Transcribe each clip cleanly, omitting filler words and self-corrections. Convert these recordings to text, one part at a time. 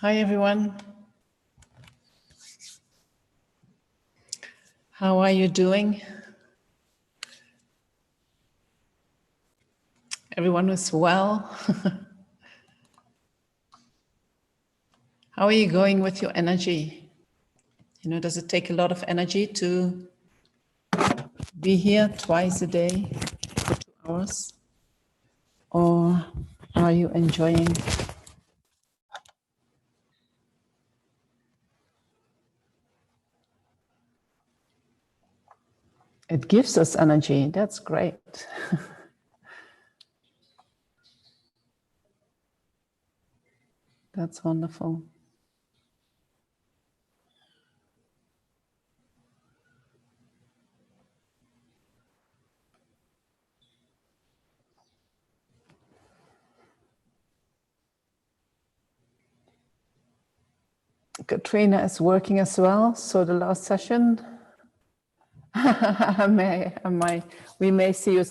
Hi, everyone. How are you doing? Everyone is well. How are you going with your energy? You know, does it take a lot of energy to be here twice a day for 2 hours? Or are you enjoying? It gives us energy. That's great. That's wonderful. Katrina is working as well. So the last session, we may see you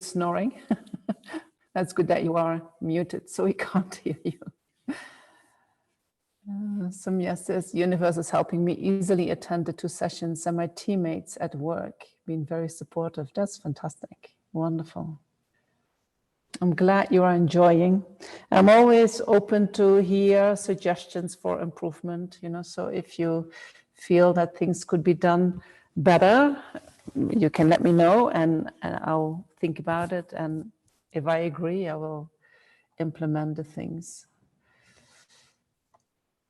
snoring. That's good that you are muted, so we can't hear you. Samya says, universe is helping me easily attend the 2 sessions and my teammates at work been very supportive. That's fantastic. Wonderful. I'm glad you are enjoying. I'm always open to hear suggestions for improvement, you know, so if you feel that things could be done better, you can let me know and I'll think about it. And if I agree, I will implement the things.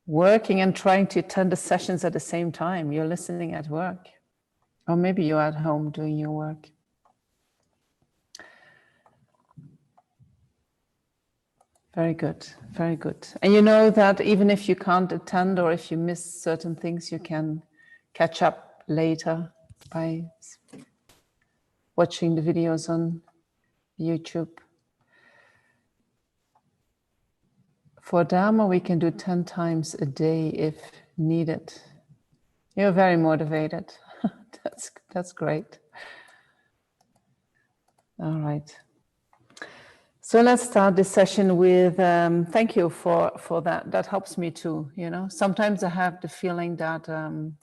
Working and trying to attend the sessions at the same time. You're listening at work. Or maybe you're at home doing your work. Very good, very good. And you know that even if you can't attend or if you miss certain things, you can catch up later by watching the videos on YouTube. For Dharma, we can do 10 times a day if needed. You're very motivated. That's great. All right. So let's start this session with thank you for that. That helps me too, you know. Sometimes I have the feeling that I'm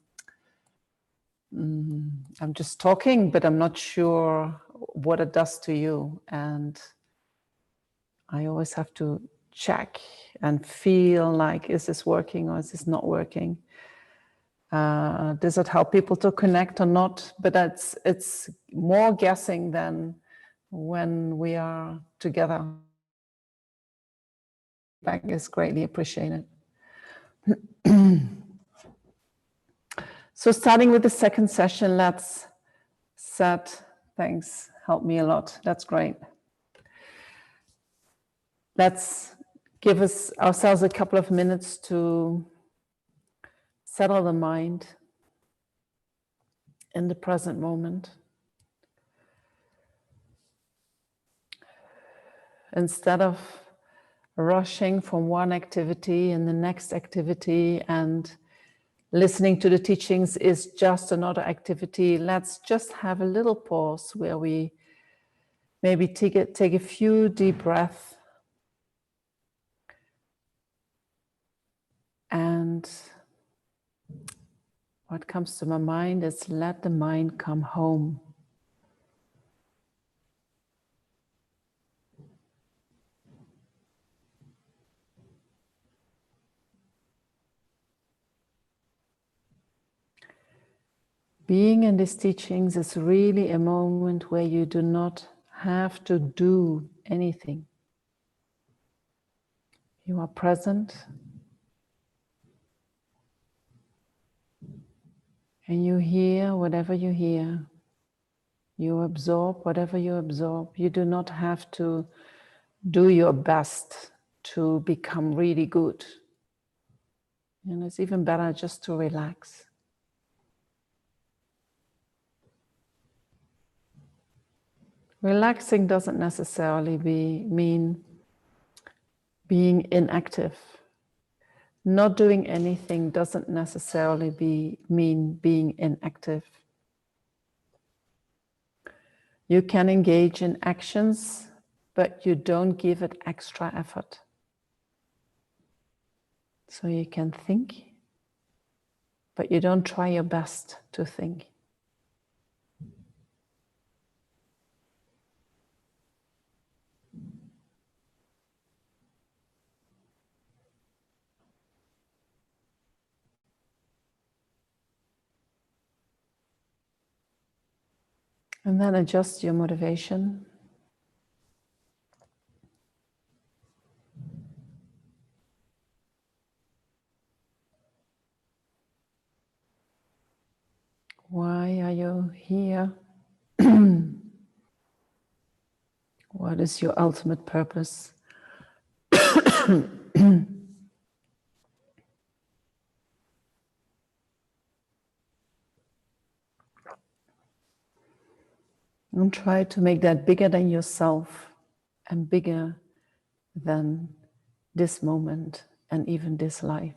just talking, but I'm not sure what it does to you. And I always have to check and feel like, is this working or is this not working? Does it help people to connect or not? But it's more guessing than when we are together. Feedback is greatly appreciated. So starting with the second session, let's set, thanks, helped me a lot. That's great. Let's give ourselves a couple of minutes to settle the mind in the present moment. Instead of rushing from one activity and the next activity and listening to the teachings is just another activity, let's just have a little pause where we maybe take a few deep breaths and what comes to my mind is let the mind come home. Being in these teachings is really a moment where you do not have to do anything. You are present and you hear whatever you hear. You absorb whatever you absorb. You do not have to do your best to become really good. And it's even better just to relax. Relaxing doesn't necessarily mean being inactive. Not doing anything doesn't necessarily mean being inactive. You can engage in actions, but you don't give it extra effort. So you can think, but you don't try your best to think. And then adjust your motivation. Why are you here? What is your ultimate purpose? And try to make that bigger than yourself and bigger than this moment and even this life.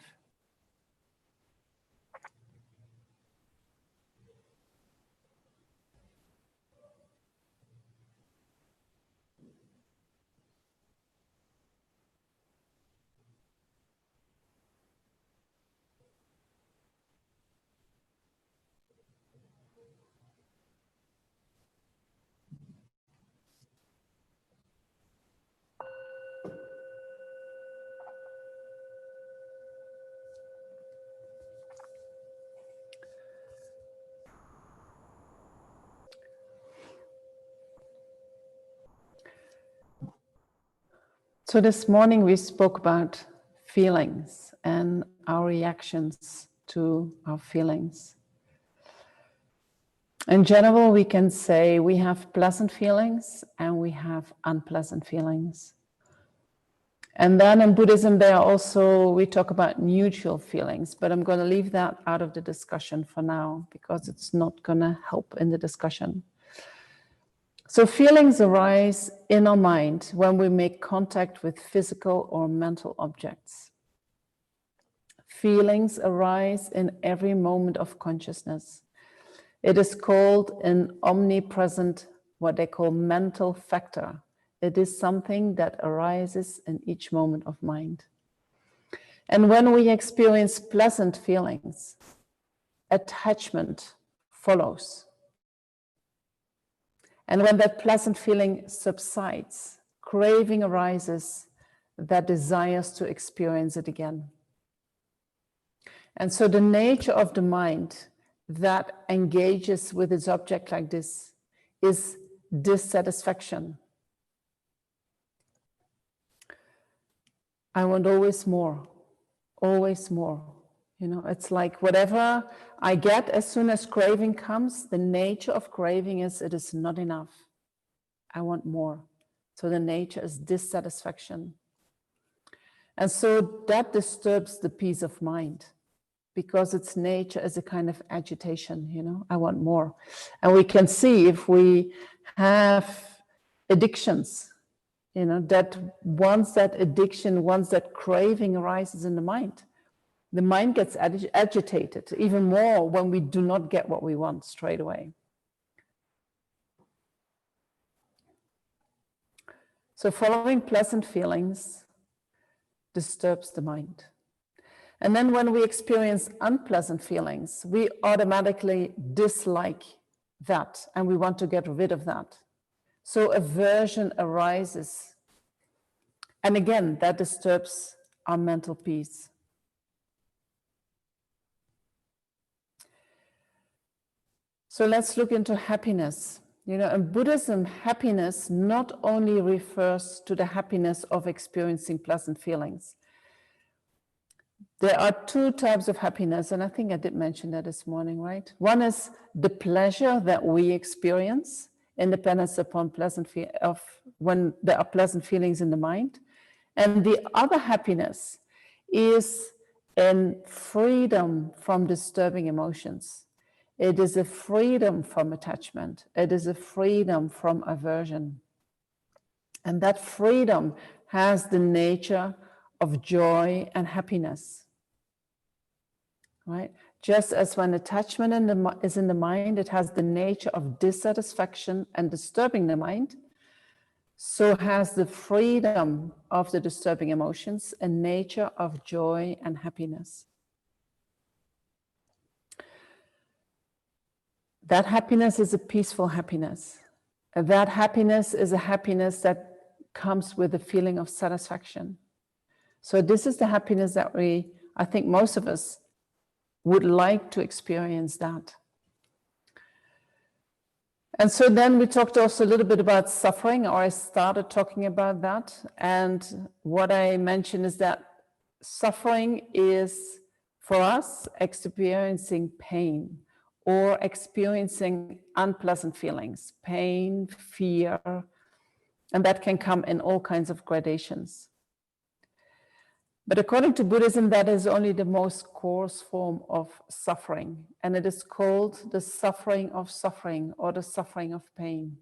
So this morning we spoke about feelings and our reactions to our feelings. In general, we can say we have pleasant feelings and we have unpleasant feelings. And then in Buddhism, we talk about neutral feelings, but I'm going to leave that out of the discussion for now because it's not going to help in the discussion. So feelings arise in our mind when we make contact with physical or mental objects. Feelings arise in every moment of consciousness. It is called an omnipresent, what they call mental factor. It is something that arises in each moment of mind. And when we experience pleasant feelings, attachment follows. And when that pleasant feeling subsides, craving arises that desires to experience it again. And so the nature of the mind that engages with its object like this is dissatisfaction. I want always more, always more. You know, it's like whatever I get as soon as craving comes, the nature of craving is it is not enough. I want more. So the nature is dissatisfaction. And so that disturbs the peace of mind because its nature is a kind of agitation, you know, I want more. And we can see if we have addictions, you know, that once that addiction, once that craving arises in the mind gets agitated even more when we do not get what we want straight away. So following pleasant feelings disturbs the mind. And then when we experience unpleasant feelings, we automatically dislike that and we want to get rid of that. So aversion arises. And again, that disturbs our mental peace. So let's look into happiness. You know, in Buddhism, happiness not only refers to the happiness of experiencing pleasant feelings. There are two types of happiness, and I think I did mention that this morning, right? One is the pleasure that we experience, independence upon when there are pleasant feelings in the mind. And the other happiness is in freedom from disturbing emotions. It is a freedom from attachment. It is a freedom from aversion. And that freedom has the nature of joy and happiness. Right? Just as when attachment is in the mind, it has the nature of dissatisfaction and disturbing the mind. so has the freedom of the disturbing emotions a nature of joy and happiness. That happiness is a peaceful happiness. That happiness is a happiness that comes with a feeling of satisfaction. So this is the happiness that I think most of us would like to experience that. And so then we talked also a little bit about suffering, or I started talking about that. And what I mentioned is that suffering is, for us, experiencing pain or experiencing unpleasant feelings, pain, fear, and that can come in all kinds of gradations. But according to Buddhism, that is only the most coarse form of suffering, and it is called the suffering of suffering or the suffering of pain.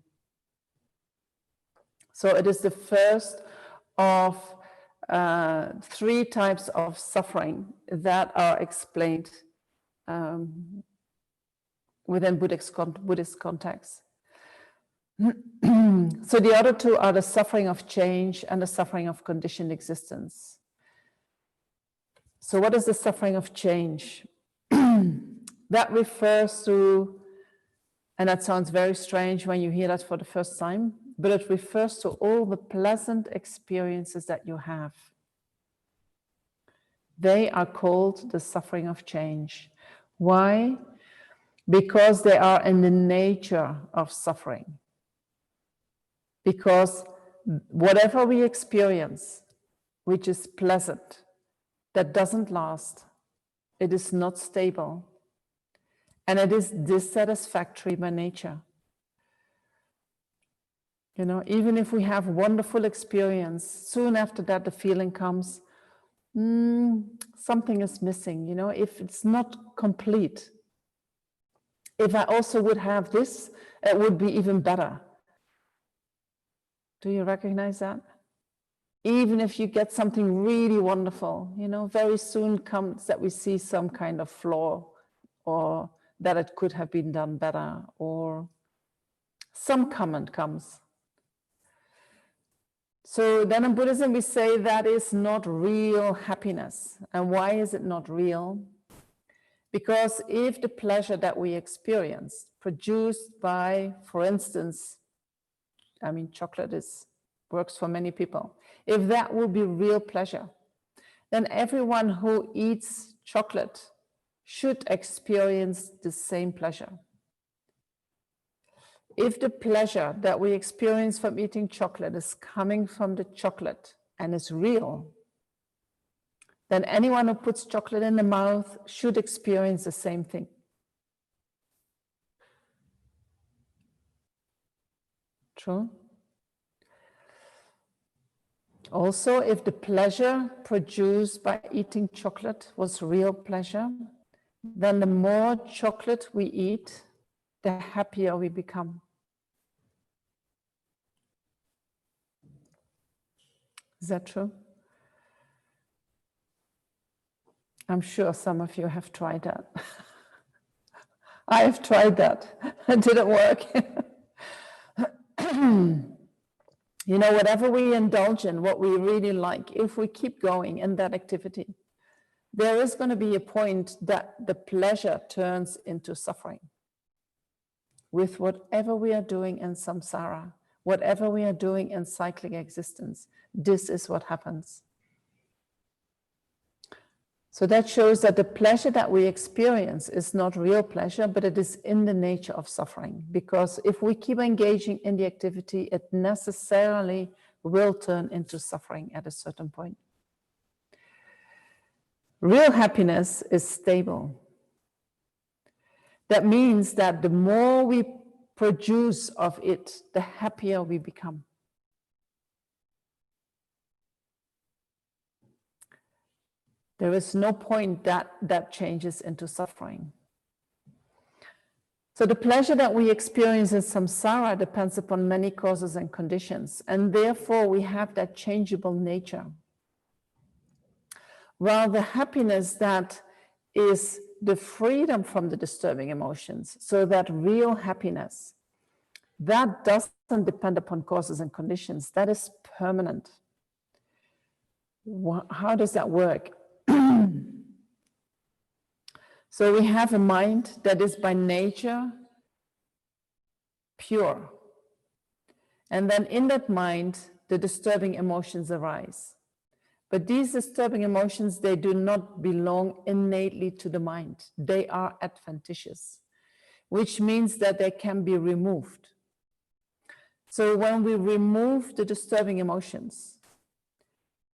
So it is the first of 3 types of suffering that are explained within Buddhist context. So the other 2 are the suffering of change and the suffering of conditioned existence. So what is the suffering of change? That refers to, and that sounds very strange when you hear that for the first time, but it refers to all the pleasant experiences that you have. They are called the suffering of change. Why? Because they are in the nature of suffering. Because whatever we experience, which is pleasant, that doesn't last, it is not stable, and it is dissatisfactory by nature. You know, even if we have wonderful experience, soon after that the feeling comes, something is missing, you know, if it's not complete. If I also would have this, it would be even better. Do you recognize that? Even if you get something really wonderful, you know, very soon comes that we see some kind of flaw, or that it could have been done better, or some comment comes. So then in Buddhism we say that is not real happiness. And why is it not real? Because if the pleasure that we experience produced by, for instance, I mean, chocolate works for many people. If that will be real pleasure, then everyone who eats chocolate should experience the same pleasure. If the pleasure that we experience from eating chocolate is coming from the chocolate and is real, then anyone who puts chocolate in the mouth should experience the same thing. True? Also, if the pleasure produced by eating chocolate was real pleasure, then the more chocolate we eat, the happier we become. Is that true? I'm sure some of you have tried that. I have tried that. It didn't work. You know, whatever we indulge in, what we really like, if we keep going in that activity, there is going to be a point that the pleasure turns into suffering. With whatever we are doing in samsara, whatever we are doing in cyclic existence, this is what happens. So that shows that the pleasure that we experience is not real pleasure, but it is in the nature of suffering. Because if we keep engaging in the activity, it necessarily will turn into suffering at a certain point. Real happiness is stable. That means that the more we produce of it, the happier we become. There is no point that changes into suffering. So the pleasure that we experience in samsara depends upon many causes and conditions, and therefore we have that changeable nature. While the happiness that is the freedom from the disturbing emotions, so that real happiness, that doesn't depend upon causes and conditions. That is permanent. How does that work? So we have a mind that is by nature pure. And then in that mind, the disturbing emotions arise. But these disturbing emotions, they do not belong innately to the mind. They are adventitious, which means that they can be removed. So when we remove the disturbing emotions,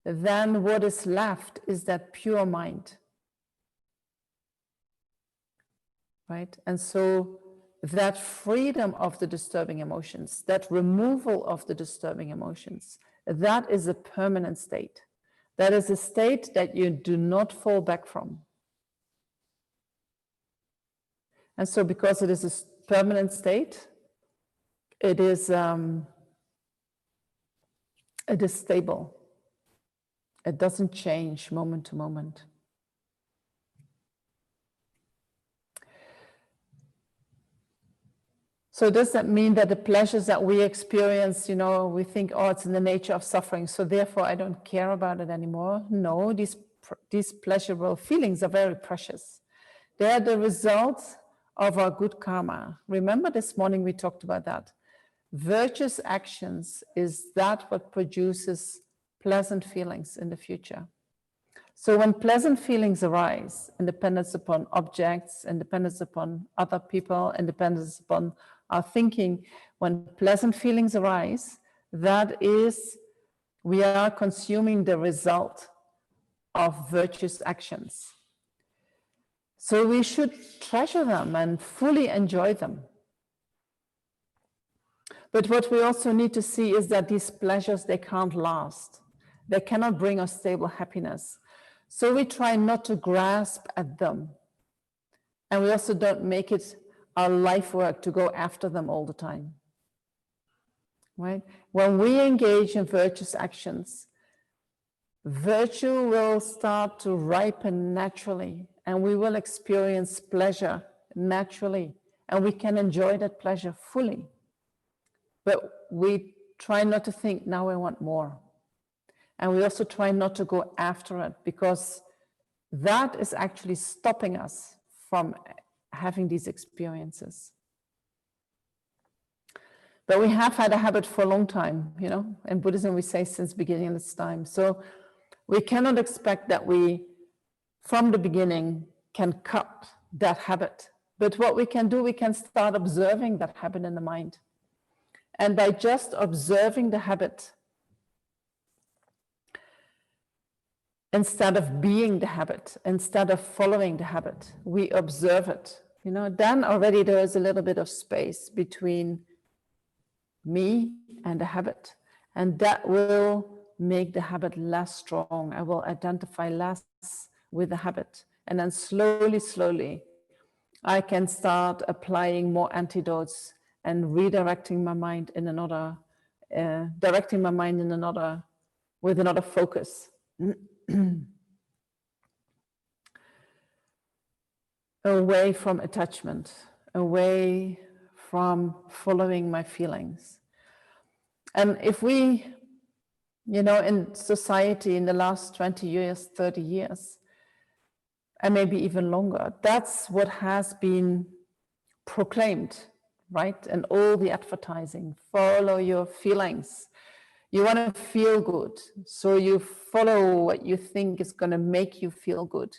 then what is left is that pure mind. Right? And so that freedom of the disturbing emotions, that removal of the disturbing emotions, that is a permanent state. That is a state that you do not fall back from. And so because it is a permanent state, it is stable. It doesn't change moment to moment. So does that mean that the pleasures that we experience, we think, oh, it's in the nature of suffering, so therefore I don't care about it anymore? No, these pleasurable feelings are very precious. They are the results of our good karma. Remember this morning we talked about that. Virtuous actions is that what produces pleasant feelings in the future. So when pleasant feelings arise, independence upon objects, independence upon other people, independence upon our thinking, when pleasant feelings arise, that is, we are consuming the result of virtuous actions. So we should treasure them and fully enjoy them. But what we also need to see is that these pleasures, they can't last. They cannot bring us stable happiness. So we try not to grasp at them. And we also don't make it our life work to go after them all the time. Right? When we engage in virtuous actions, virtue will start to ripen naturally, and we will experience pleasure naturally, and we can enjoy that pleasure fully. But we try not to think, now I want more. And we also try not to go after it, because that is actually stopping us from having these experiences. But we have had a habit for a long time, in Buddhism we say since beginning of this time. So we cannot expect that we, from the beginning, can cut that habit. But what we can do, we can start observing that habit in the mind. And by just observing the habit, instead of being the habit, instead of following the habit, we observe it. Then already there is a little bit of space between me and the habit. And that will make the habit less strong. I will identify less with the habit. And then slowly, slowly, I can start applying more antidotes and redirecting my mind in another, with another focus. Away from attachment, away from following my feelings. And if we, in society in the last 20 years, 30 years, and maybe even longer, that's what has been proclaimed, right? And all the advertising, follow your feelings. You want to feel good, so you follow what you think is going to make you feel good.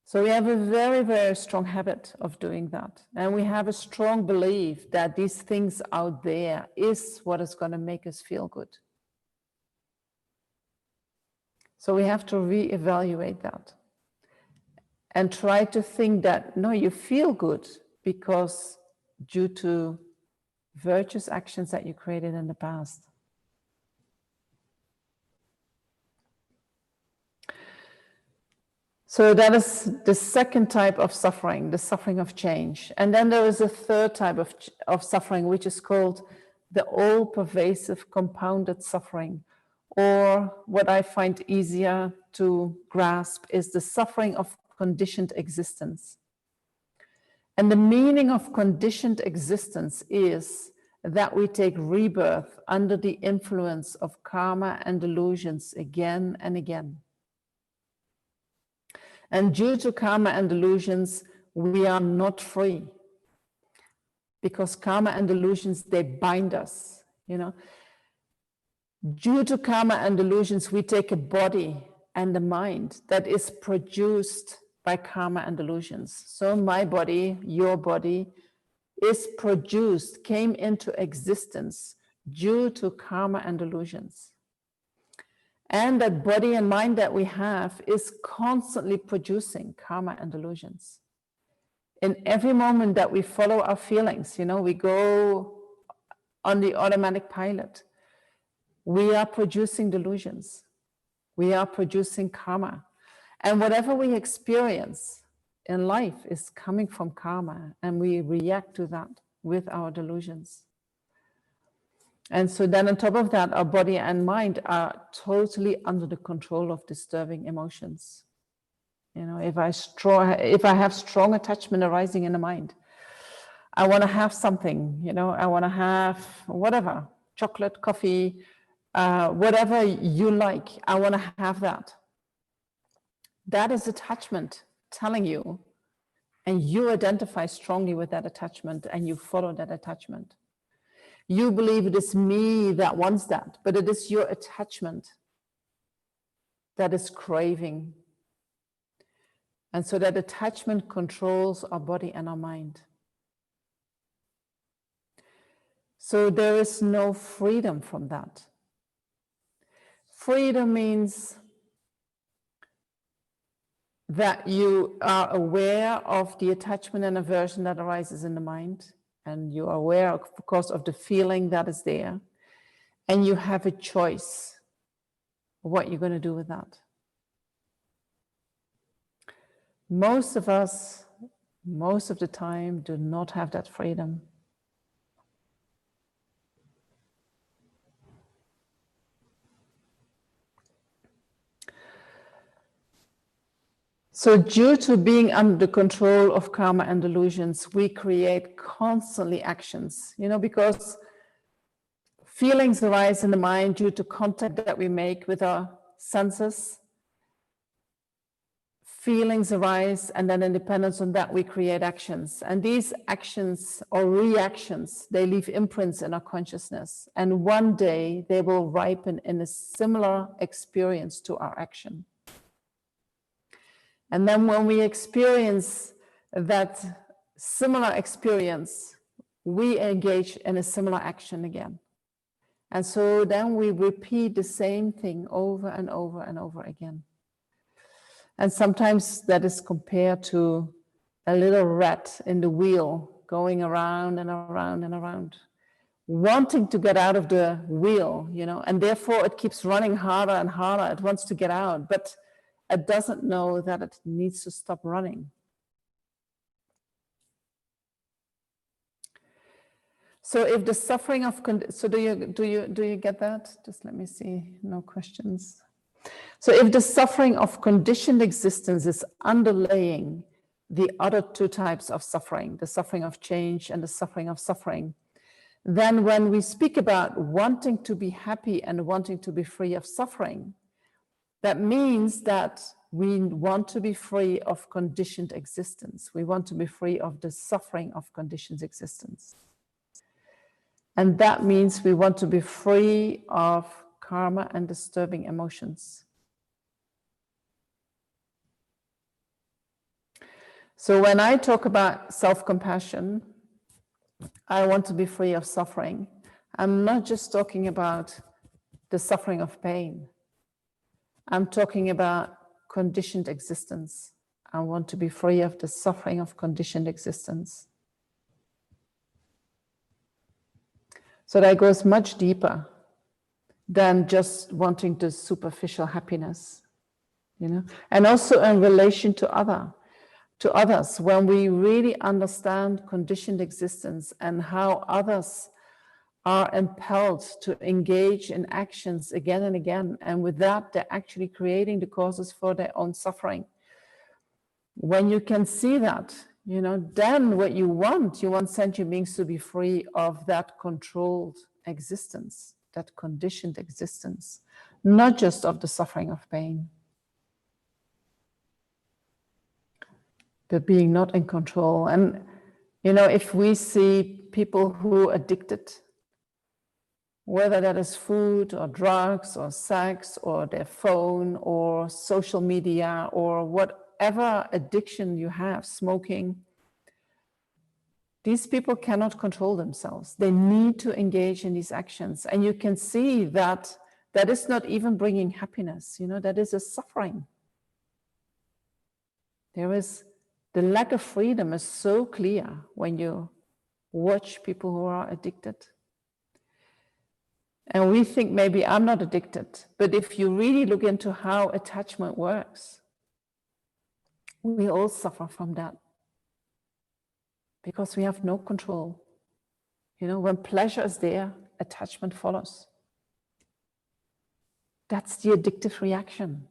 So we have a very, very strong habit of doing that. And we have a strong belief that these things out there is what is going to make us feel good. So we have to reevaluate that and try to think that, no, you feel good because due to virtuous actions that you created in the past. So that is the second type of suffering, the suffering of change. And then there is a third type of suffering, which is called the all-pervasive compounded suffering. Or what I find easier to grasp is the suffering of conditioned existence. And the meaning of conditioned existence is that we take rebirth under the influence of karma and delusions again and again. And due to karma and delusions, we are not free. Because karma and delusions, they bind us, you know. Due to karma and delusions, we take a body and a mind that is produced by karma and delusions. So my body, your body, is produced, came into existence due to karma and delusions. And that body and mind that we have is constantly producing karma and delusions. In every moment that we follow our feelings, you know, we go on the automatic pilot. We are producing delusions. We are producing karma. And whatever we experience in life is coming from karma, and we react to that with our delusions. And so then on top of that, our body and mind are totally under the control of disturbing emotions. You know, if I have strong attachment arising in the mind, I want to have something, you know, I want to have whatever, chocolate, coffee, whatever you like, I want to have that. That is attachment telling you, and you identify strongly with that attachment and you follow that attachment. You believe it is me that wants that, but it is your attachment that is craving. And so that attachment controls our body and our mind. So there is no freedom from that. Freedom means that you are aware of the attachment and aversion that arises in the mind, and you are aware, of course, of the feeling that is there, and you have a choice of what you're going to do with that. Most of us, most of the time, do not have that freedom. So due to being under the control of karma and delusions, we create constantly actions, you know, because feelings arise in the mind due to contact that we make with our senses. Feelings arise, and then in dependence on that, we create actions. And these actions or reactions, they leave imprints in our consciousness. And one day they will ripen in a similar experience to our action. And then when we experience that similar experience, we engage in a similar action again. And so then we repeat the same thing over and over and over again. And sometimes that is compared to a little rat in the wheel going around and around and around, wanting to get out of the wheel, you know, and therefore it keeps running harder and harder. It wants to get out, but it doesn't know that it needs to stop running. So if the suffering of, so do you get that? Just let me see, no questions. So if the suffering of conditioned existence is underlaying the other two types of suffering, the suffering of change and the suffering of suffering, then when we speak about wanting to be happy and wanting to be free of suffering, that means that we want to be free of conditioned existence. We want to be free of the suffering of conditioned existence. And that means we want to be free of karma and disturbing emotions. So when I talk about self-compassion, I want to be free of suffering. I'm not just talking about the suffering of pain. I'm talking about conditioned existence. I want to be free of the suffering of conditioned existence. So that goes much deeper than just wanting the superficial happiness, you know, and also in relation to others, when we really understand conditioned existence and how others are impelled to engage in actions again and again, and with that they're actually creating the causes for their own suffering. When you can see that, you know, then what you want sentient beings to be free of that controlled existence, that conditioned existence, not just of the suffering of pain, but being not in control. And, you know, if we see people who are addicted, whether that is food or drugs or sex or their phone or social media or whatever addiction you have, smoking, these people cannot control themselves. They need to engage in these actions. And you can see that that is not even bringing happiness, you know, that is a suffering. There is, the lack of freedom is so clear when you watch people who are addicted. And we think maybe I'm not addicted, but if you really look into how attachment works, we all suffer from that because we have no control. You know, when pleasure is there, attachment follows. That's the addictive reaction.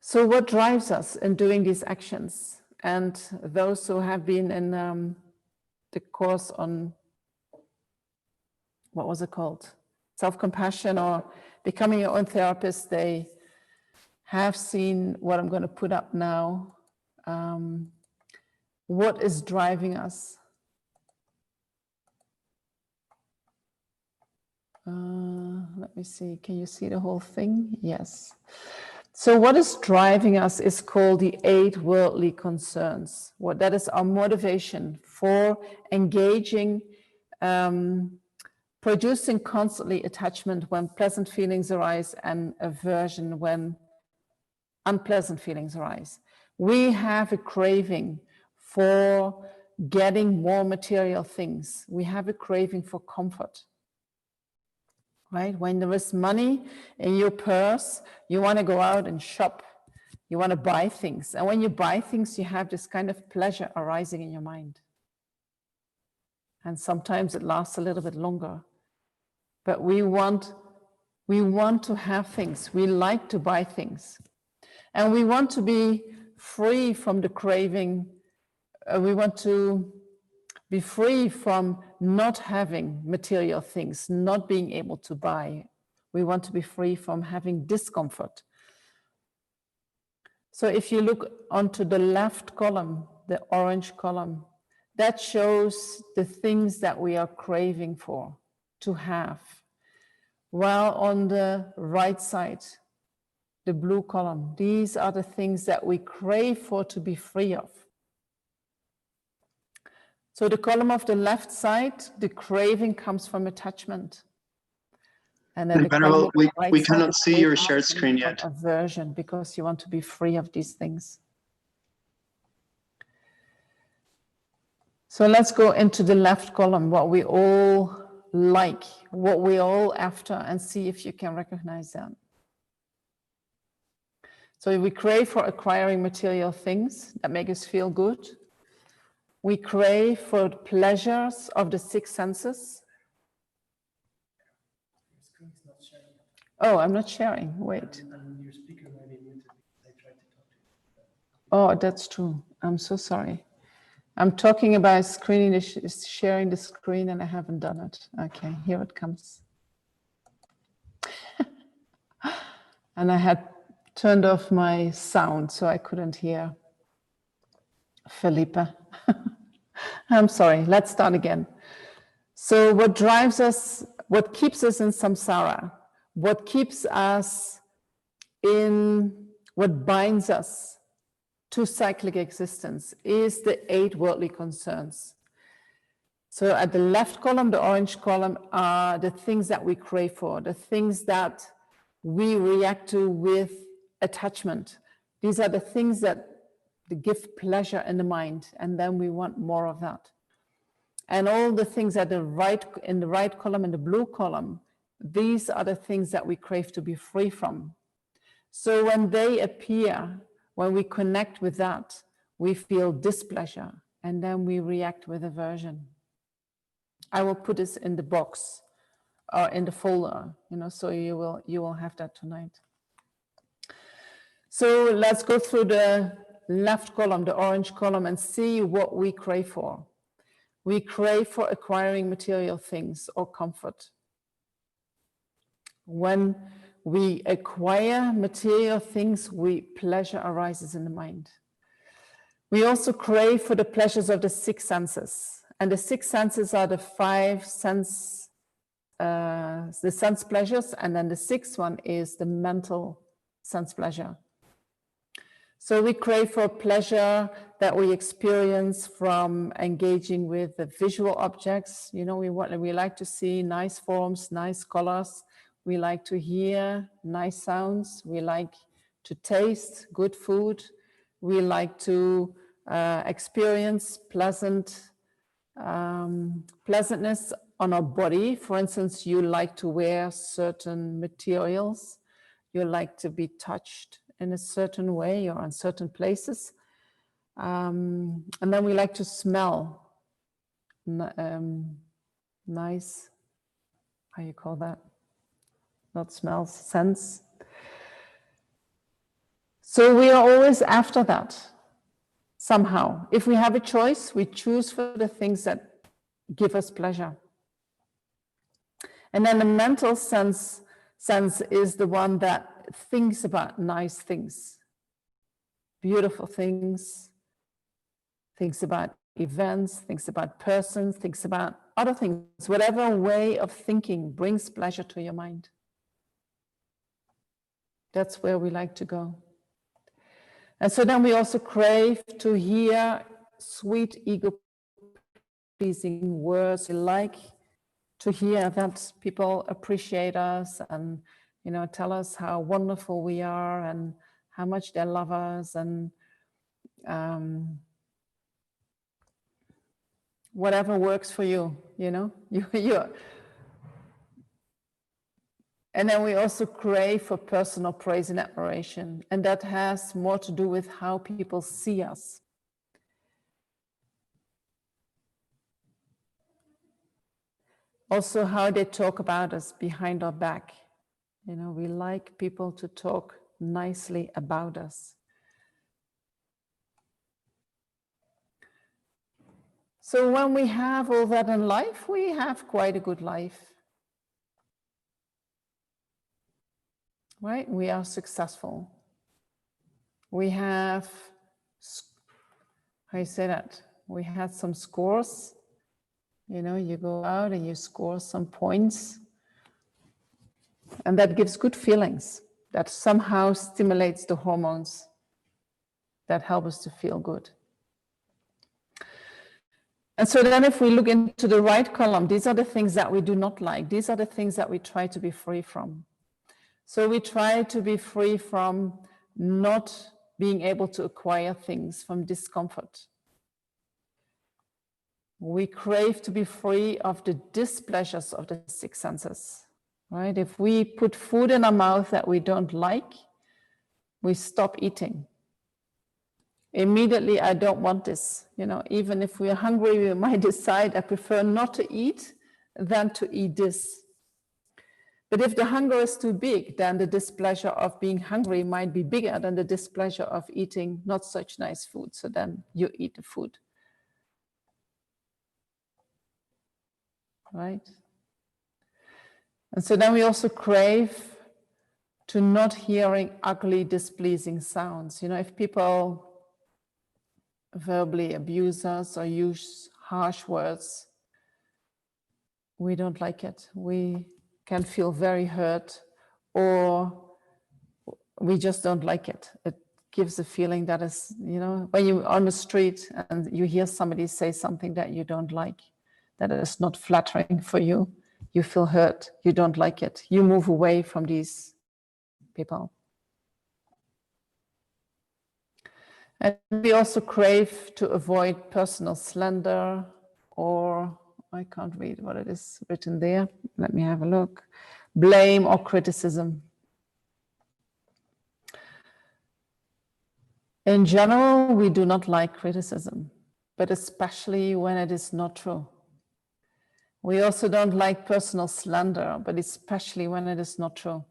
So what drives us in doing these actions? And those who have been in the course on, what was it called? Self-compassion or becoming your own therapist, they have seen what I'm going to put up now. What is driving us? Let me see, can you see the whole thing? Yes. So what is driving us is called the 8 worldly concerns. What that is our motivation for engaging, producing constantly attachment when pleasant feelings arise and aversion when unpleasant feelings arise. We have a craving for getting more material things. We have a craving for comfort. Right? When there is money in your purse, you want to go out and shop. You want to buy things. And when you buy things, you have this kind of pleasure arising in your mind. And sometimes it lasts a little bit longer. But we want to have things. We like to buy things. And we want to be free from the craving. We want to be free from not having material things, not being able to buy. We want to be free from having discomfort. So if you look onto the left column, the orange column, that shows the things that we are craving for, to have. While on the right side, the blue column, these are the things that we crave for to be free of. So the column of the left side, the craving comes from attachment. And then the Venerable, right we side, cannot see your shared screen yet. Aversion, because you want to be free of these things. So let's go into the left column, what we all like, what we all after, and see if you can recognize that. So we crave for acquiring material things that make us feel good. We crave for pleasures of the 6 senses. Oh, I'm not sharing. Wait. Your speaker might be muted. I tried to talk to you. Oh, that's true. I'm so sorry. I'm talking about sharing the screen, and I haven't done it. Okay, here it comes. And I had turned off my sound, so I couldn't hear Felipe. I'm sorry. Let's start again. So what drives us, what keeps us in samsara, what keeps us in, what binds us to cyclic existence is the 8 worldly concerns. So at the left column, the orange column, are the things that we crave for, the things that we react to with attachment. These are the things that give pleasure in the mind, and then we want more of that. And all the things at the right, in the right column and the blue column, these are the things that we crave to be free from. So when they appear, when we connect with that, we feel displeasure, and then we react with aversion. I will put this in the box or in the folder, you know, so you will have that tonight. So let's go through the left column, the orange column, and see what we crave for. We crave for acquiring material things or comfort. When we acquire material things, pleasure arises in the mind. We also crave for the pleasures of the six senses. And the six senses are the five sense, the sense pleasures, and then the sixth one is the mental sense pleasure. So we crave for pleasure that we experience from engaging with the visual objects. You know, we like to see nice forms, nice colors. We like to hear nice sounds. We like to taste good food. We like to experience pleasantness on our body. For instance, you like to wear certain materials. You like to be touched in a certain way or on certain places. And then we like to smell nice, how you call that? Not smells, sense. So we are always after that, somehow. If we have a choice, we choose for the things that give us pleasure. And then the mental sense is the one that thinks about nice things, beautiful things, thinks about events, thinks about persons, thinks about other things. Whatever way of thinking brings pleasure to your mind. That's where we like to go. And so then we also crave to hear sweet, ego-pleasing words. We like to hear that people appreciate us and, you know, tell us how wonderful we are and how much they love us, and whatever works for you, you know. And then we also crave for personal praise and admiration, and that has more to do with how people see us. Also how they talk about us behind our back. You know, we like people to talk nicely about us. So when we have all that in life, we have quite a good life. Right? We are successful. We have, how you say that? We had some scores. You know, you go out and you score some points. And that gives good feelings. That somehow stimulates the hormones that help us to feel good. And so then if we look into the right column, these are the things that we do not like. These are the things that we try to be free from. So we try to be free from not being able to acquire things, from discomfort. We crave to be free of the displeasures of the six senses, right? If we put food in our mouth that we don't like, we stop eating. Immediately, I don't want this. You know, even if we're hungry, we might decide, I prefer not to eat than to eat this. But if the hunger is too big, then the displeasure of being hungry might be bigger than the displeasure of eating not such nice food. So then you eat the food. Right? And so then we also crave to not hearing ugly, displeasing sounds. You know, if people verbally abuse us or use harsh words, we don't like it. We can feel very hurt, or we just don't like it. It gives a feeling that is, you know, when you're on the street and you hear somebody say something that you don't like, that is not flattering for you, you feel hurt, you don't like it. You move away from these people. And we also crave to avoid personal slander, or I can't read what it is written there. Let me have a look. Blame or criticism. In general, we do not like criticism, but especially when it is not true. We also don't like personal slander, but especially when it is not true.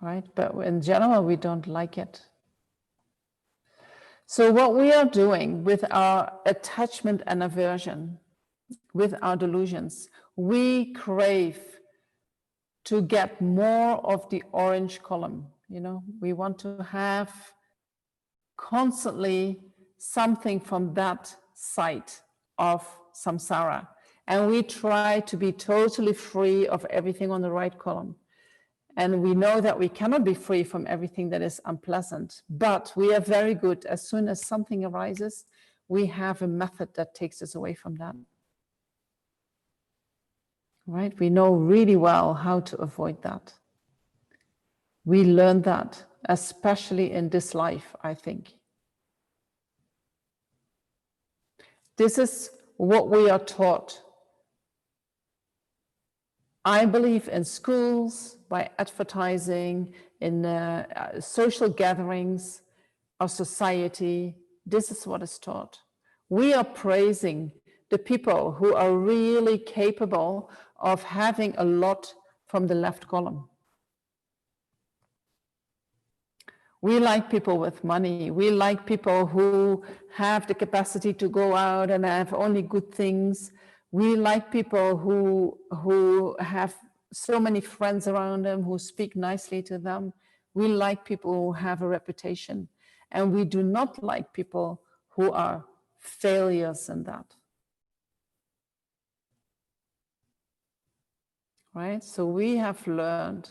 right? But in general, we don't like it. So what we are doing with our attachment and aversion, with our delusions, we crave to get more of the orange column. You know, we want to have constantly something from that side of samsara. And we try to be totally free of everything on the right column. And we know that we cannot be free from everything that is unpleasant, but we are very good. As soon as something arises, we have a method that takes us away from that. Right? We know really well how to avoid that. We learn that, especially in this life, I think. This is what we are taught. I believe in schools, by advertising, in social gatherings of society. This is what is taught. We are praising the people who are really capable of having a lot from the left column. We like people with money. We like people who have the capacity to go out and have only good things. We like people who have so many friends around them, who speak nicely to them. We like people who have a reputation. And we do not like people who are failures in that. Right? So we have learned,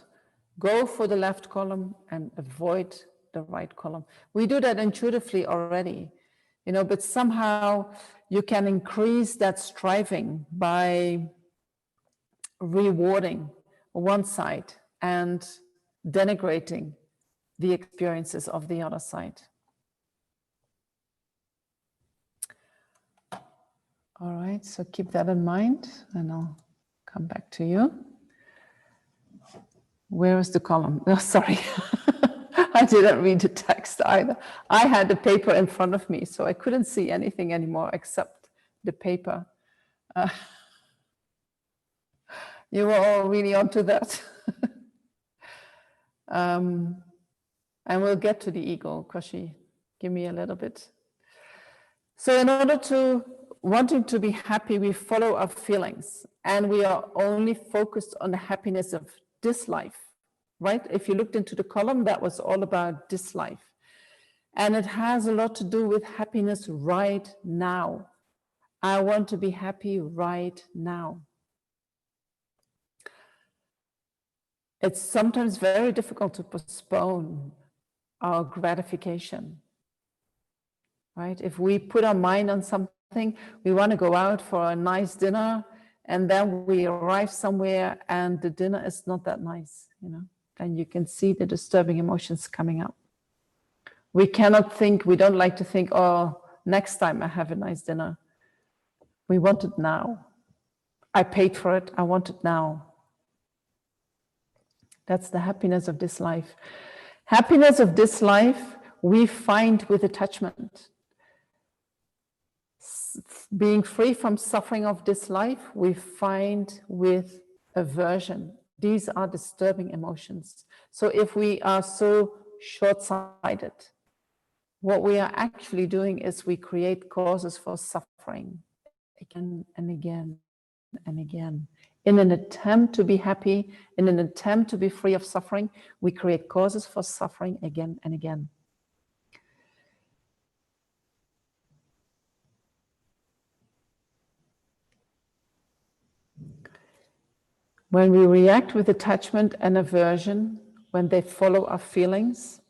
go for the left column and avoid the right column. We do that intuitively already, you know, but somehow you can increase that striving by rewarding one side and denigrating the experiences of the other side. All right, so keep that in mind and I'll come back to you. Where is the column? Oh, sorry. I didn't read the text either. I had the paper in front of me, so I couldn't see anything anymore except the paper. You were all really onto that. And we'll get to the ego, Koshi. Give me a little bit. So in order to wanting to be happy, we follow our feelings and we are only focused on the happiness of this life, right? If you looked into the column, that was all about this life. And it has a lot to do with happiness right now. I want to be happy right now. It's sometimes very difficult to postpone our gratification, right? If we put our mind on something, we want to go out for a nice dinner, and then we arrive somewhere and the dinner is not that nice, you know, and you can see the disturbing emotions coming up. We cannot think, we don't like to think, oh, next time I have a nice dinner. We want it now. I paid for it, I want it now. That's the happiness of this life. Happiness of this life we find with attachment. Being free from suffering of this life, we find with aversion. These are disturbing emotions. So if we are so short-sighted, what we are actually doing is we create causes for suffering again and again and again. In an attempt to be happy, in an attempt to be free of suffering, we create causes for suffering again and again. When we react with attachment and aversion, when they follow our feelings,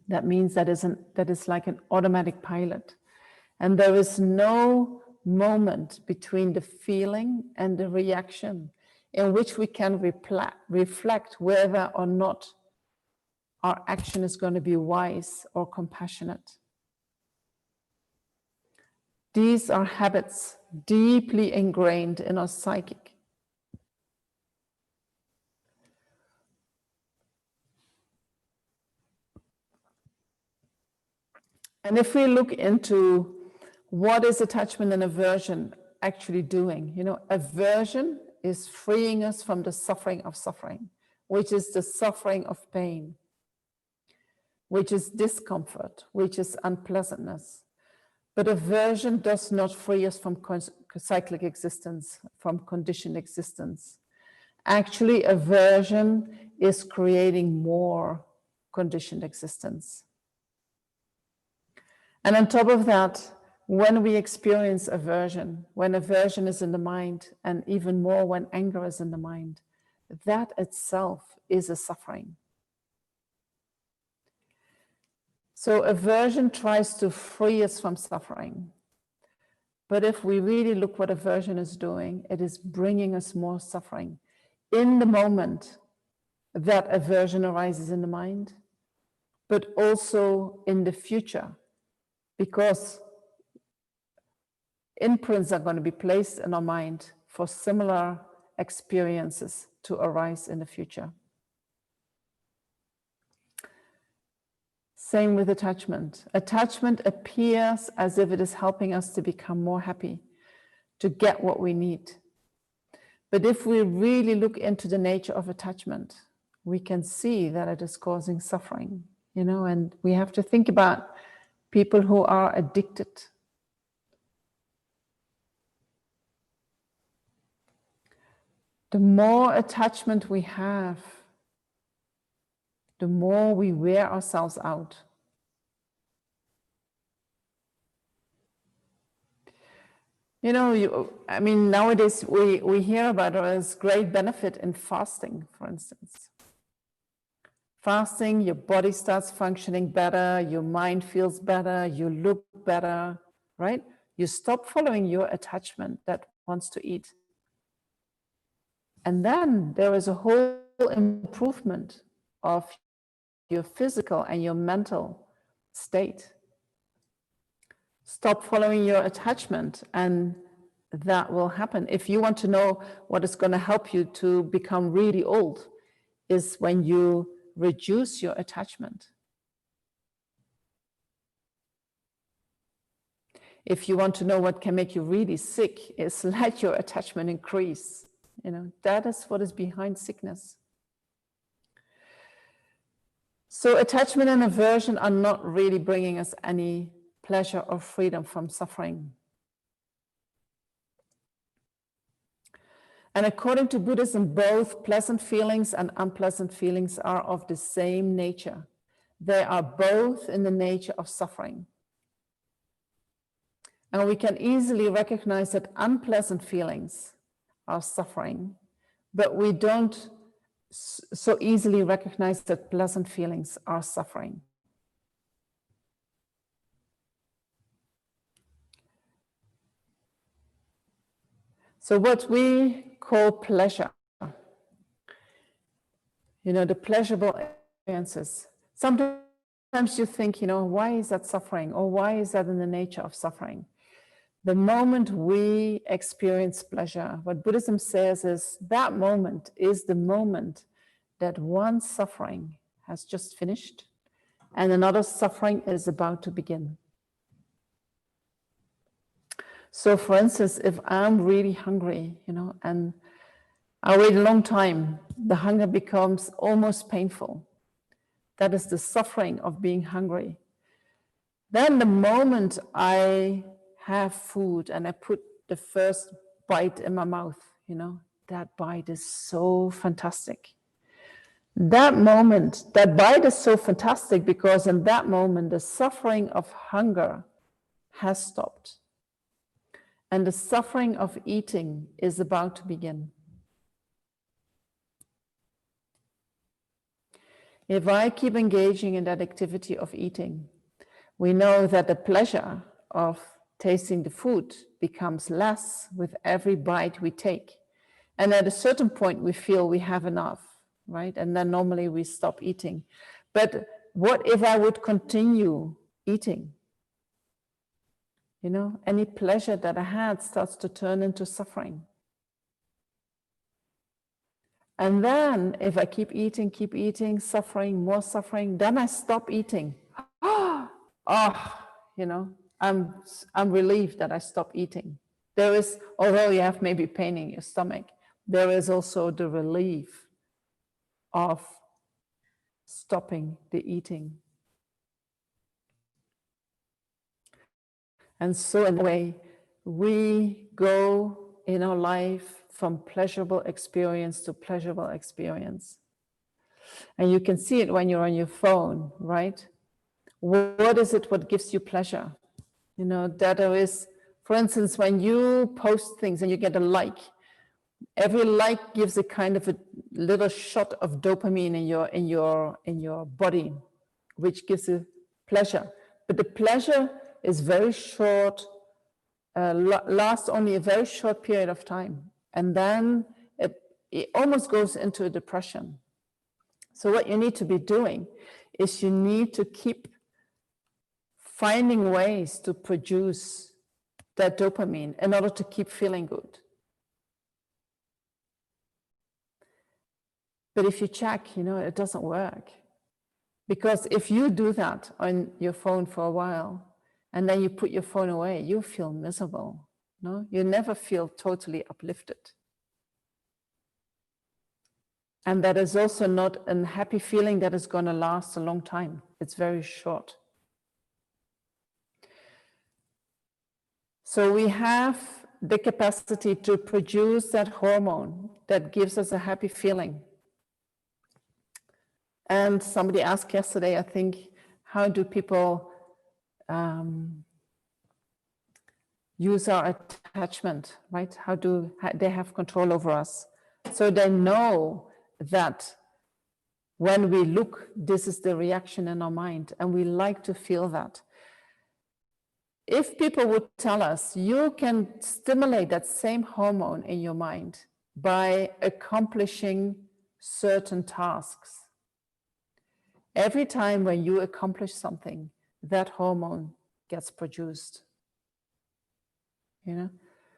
that means that is like an automatic pilot. And there is no moment between the feeling and the reaction in which we can reflect whether or not our action is going to be wise or compassionate. These are habits deeply ingrained in our psychic. And if we look into what is attachment and aversion actually doing, you know, aversion is freeing us from the suffering of suffering. which is the suffering of pain, which is discomfort, which is unpleasantness. But aversion does not free us from cyclic existence, from conditioned existence. Actually, aversion is creating more conditioned existence. And on top of that, when we experience aversion, when aversion is in the mind, and even more when anger is in the mind, that itself is a suffering. So aversion tries to free us from suffering. But if we really look what aversion is doing, it is bringing us more suffering. In the moment that aversion arises in the mind, but also in the future, because imprints are going to be placed in our mind for similar experiences to arise in the future. Same with attachment. Attachment appears as if it is helping us to become more happy, to get what we need. But if we really look into the nature of attachment, we can see that it is causing suffering, you know, and we have to think about people who are addicted. The more attachment we have, the more we wear ourselves out. You know, I mean, nowadays we hear about there's great benefit in fasting, for instance. Fasting, your body starts functioning better, your mind feels better, you look better, right? You stop following your attachment that wants to eat. And then there is a whole improvement of your physical and your mental state. Stop following your attachment and that will happen. If you want to know what is going to help you to become really old, is when you reduce your attachment. If you want to know what can make you really sick, is let your attachment increase. You know, that is what is behind sickness. So attachment and aversion are not really bringing us any pleasure or freedom from suffering. And according to Buddhism, both pleasant feelings and unpleasant feelings are of the same nature. They are both in the nature of suffering. And we can easily recognize that unpleasant feelings are suffering, but we don't so easily recognize that pleasant feelings are suffering. So what we call pleasure, you know, the pleasurable experiences, sometimes you think, you know, why is that suffering? Or why is that in the nature of suffering? The moment we experience pleasure, what Buddhism says is that moment is the moment that one suffering has just finished and another suffering is about to begin. So for instance, if I'm really hungry, you know, and I wait a long time, the hunger becomes almost painful. That is the suffering of being hungry. Then the moment I have food and I put the first bite in my mouth, you know, that bite is so fantastic. That moment, that bite is so fantastic because in that moment, the suffering of hunger has stopped. And the suffering of eating is about to begin. If I keep engaging in that activity of eating, we know that the pleasure of tasting the food becomes less with every bite we take. And at a certain point, we feel we have enough, right? And then normally we stop eating. But what if I would continue eating? You know, any pleasure that I had starts to turn into suffering. And then if I keep eating, suffering, more suffering, then I stop eating. You know, I'm relieved that I stopped eating. There is, although you have maybe pain in your stomach, there is also the relief of stopping the eating. And so in a way, we go in our life from pleasurable experience to pleasurable experience. And you can see it when you're on your phone, right? What is it what gives you pleasure? You know, that there is, for instance, when you post things and you get a like, every like gives a kind of a little shot of dopamine in your body, which gives you pleasure. But the pleasure is very short, lasts only a very short period of time. And then it almost goes into a depression. So what you need to be doing is you need to keep finding ways to produce that dopamine in order to keep feeling good. But if you check, you know, it doesn't work. Because if you do that on your phone for a while, and then you put your phone away, you feel miserable. No? You never feel totally uplifted. And that is also not a happy feeling that is going to last a long time. It's very short. So we have the capacity to produce that hormone that gives us a happy feeling. And somebody asked yesterday, I think, how do people use our attachment, right? How do they have control over us? So they know that when we look, this is the reaction in our mind, and we like to feel that. If people would tell us, you can stimulate that same hormone in your mind by accomplishing certain tasks. Every time when you accomplish something, that hormone gets produced. You know?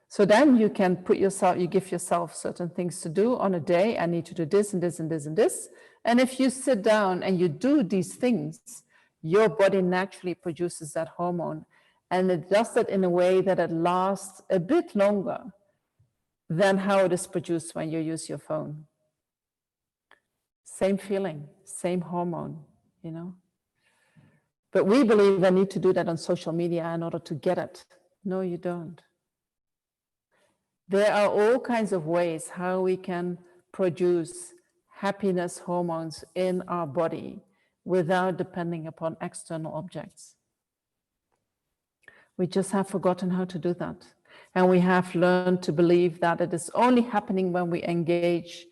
So then you can put yourself, you give yourself certain things to do on a day. I need to do this and this and this and this. And if you sit down and you do these things, your body naturally produces that hormone. And it does that in a way that it lasts a bit longer than how it is produced when you use your phone. Same feeling, same hormone, you know. But we believe I need to do that on social media in order to get it. No, you don't. There are all kinds of ways how we can produce happiness hormones in our body without depending upon external objects. We just have forgotten how to do that. And we have learned to believe that it is only happening when we engage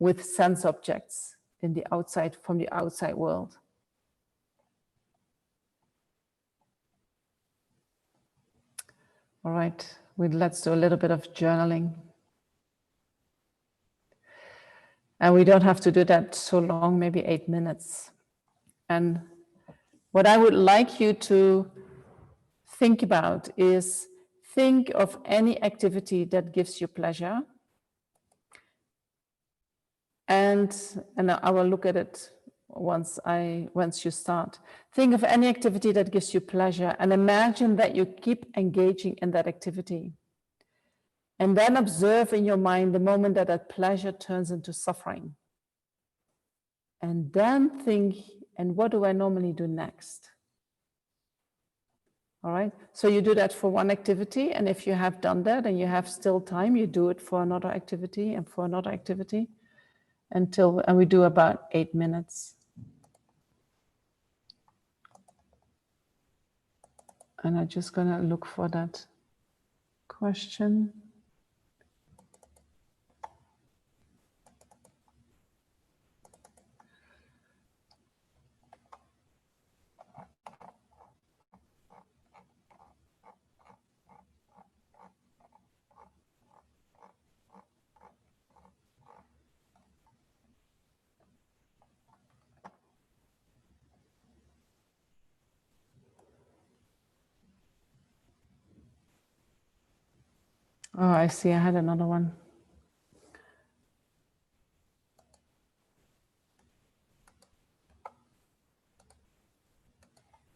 with sense objects in the outside, from the outside world. All right, let's do a little bit of journaling. And we don't have to do that so long, maybe 8 minutes. And what I would like you to think about is, think of any activity that gives you pleasure. And I will look at it once you start. Think of any activity that gives you pleasure and imagine that you keep engaging in that activity. And then observe in your mind the moment that that pleasure turns into suffering. And then think, and what do I normally do next? All right, so you do that for one activity, and if you have done that and you have still time, you do it for another activity and for another activity and we do about 8 minutes. And I'm just gonna look for that question. Oh, I see, I had another one.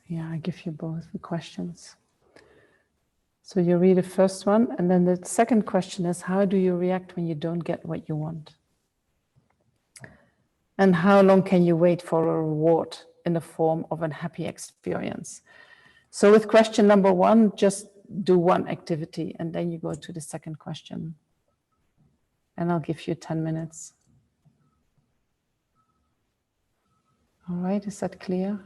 Yeah, I give you both the questions. So you read the first one, and then the second question is, how do you react when you don't get what you want? And how long can you wait for a reward in the form of a happy experience? So with question number 1, just do one activity and then you go to the second question. And I'll give you 10 minutes. All right, is that clear?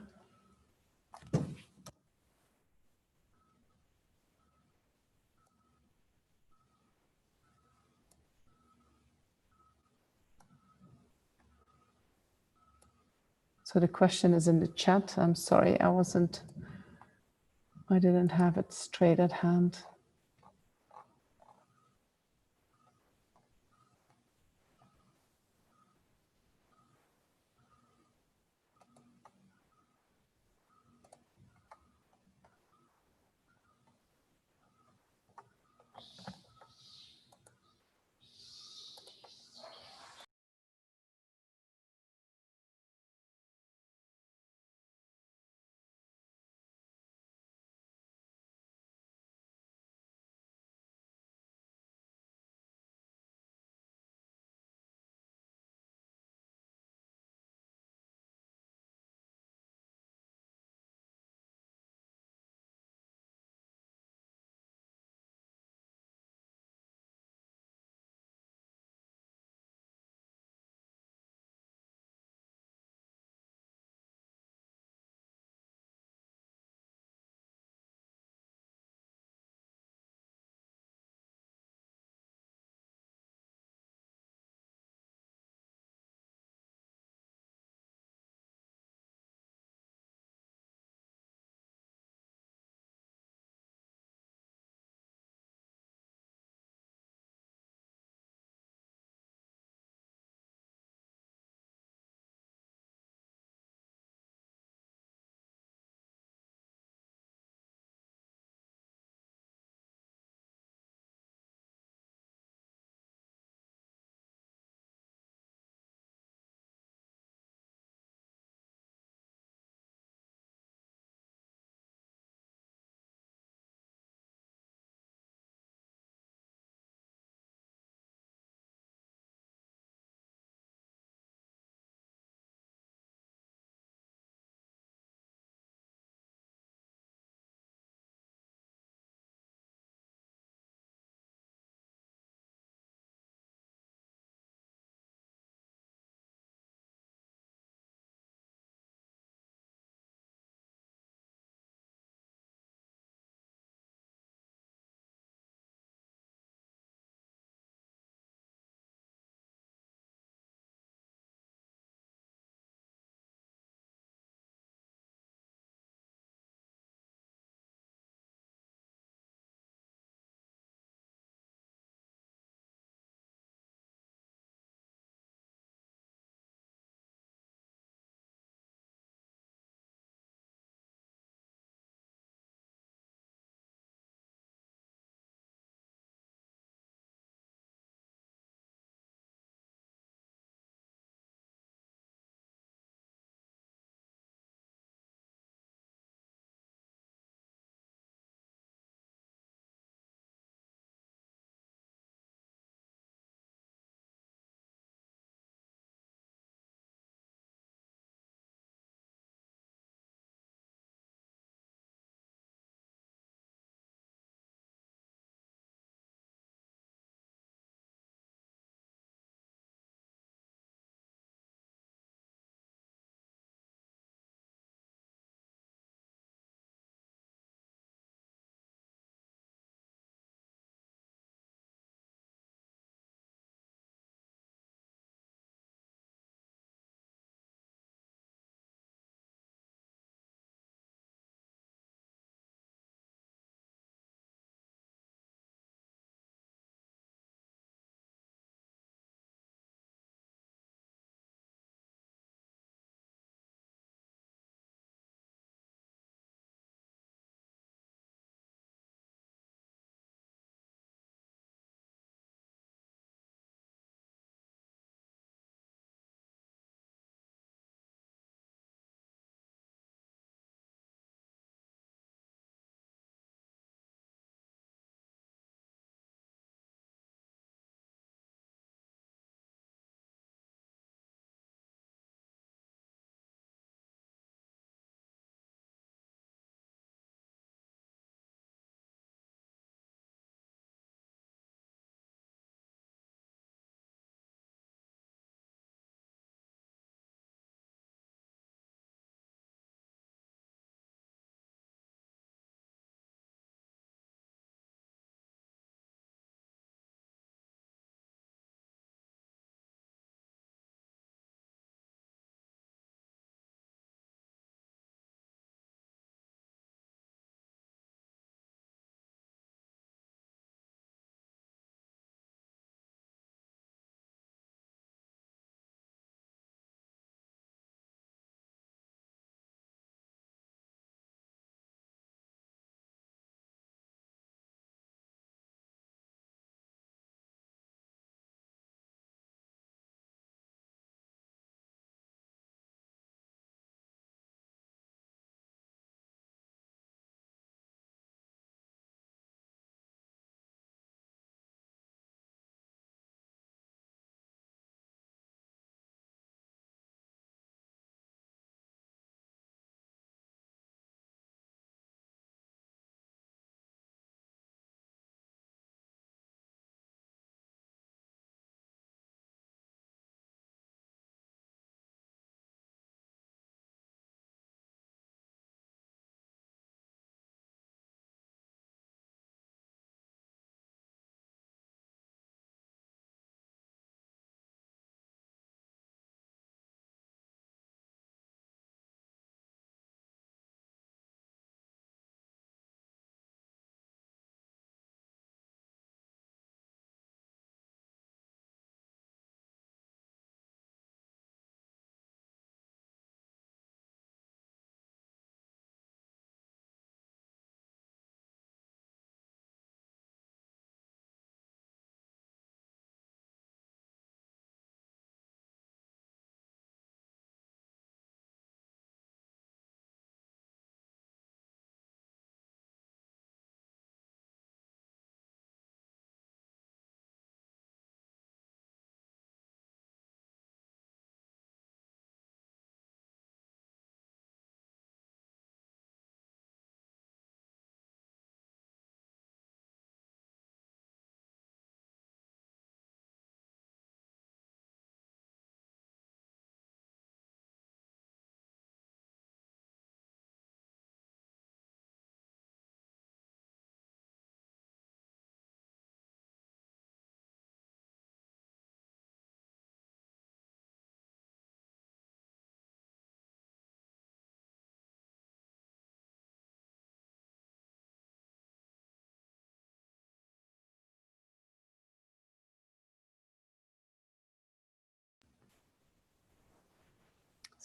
So the question is in the chat. I'm sorry, I didn't have it straight at hand.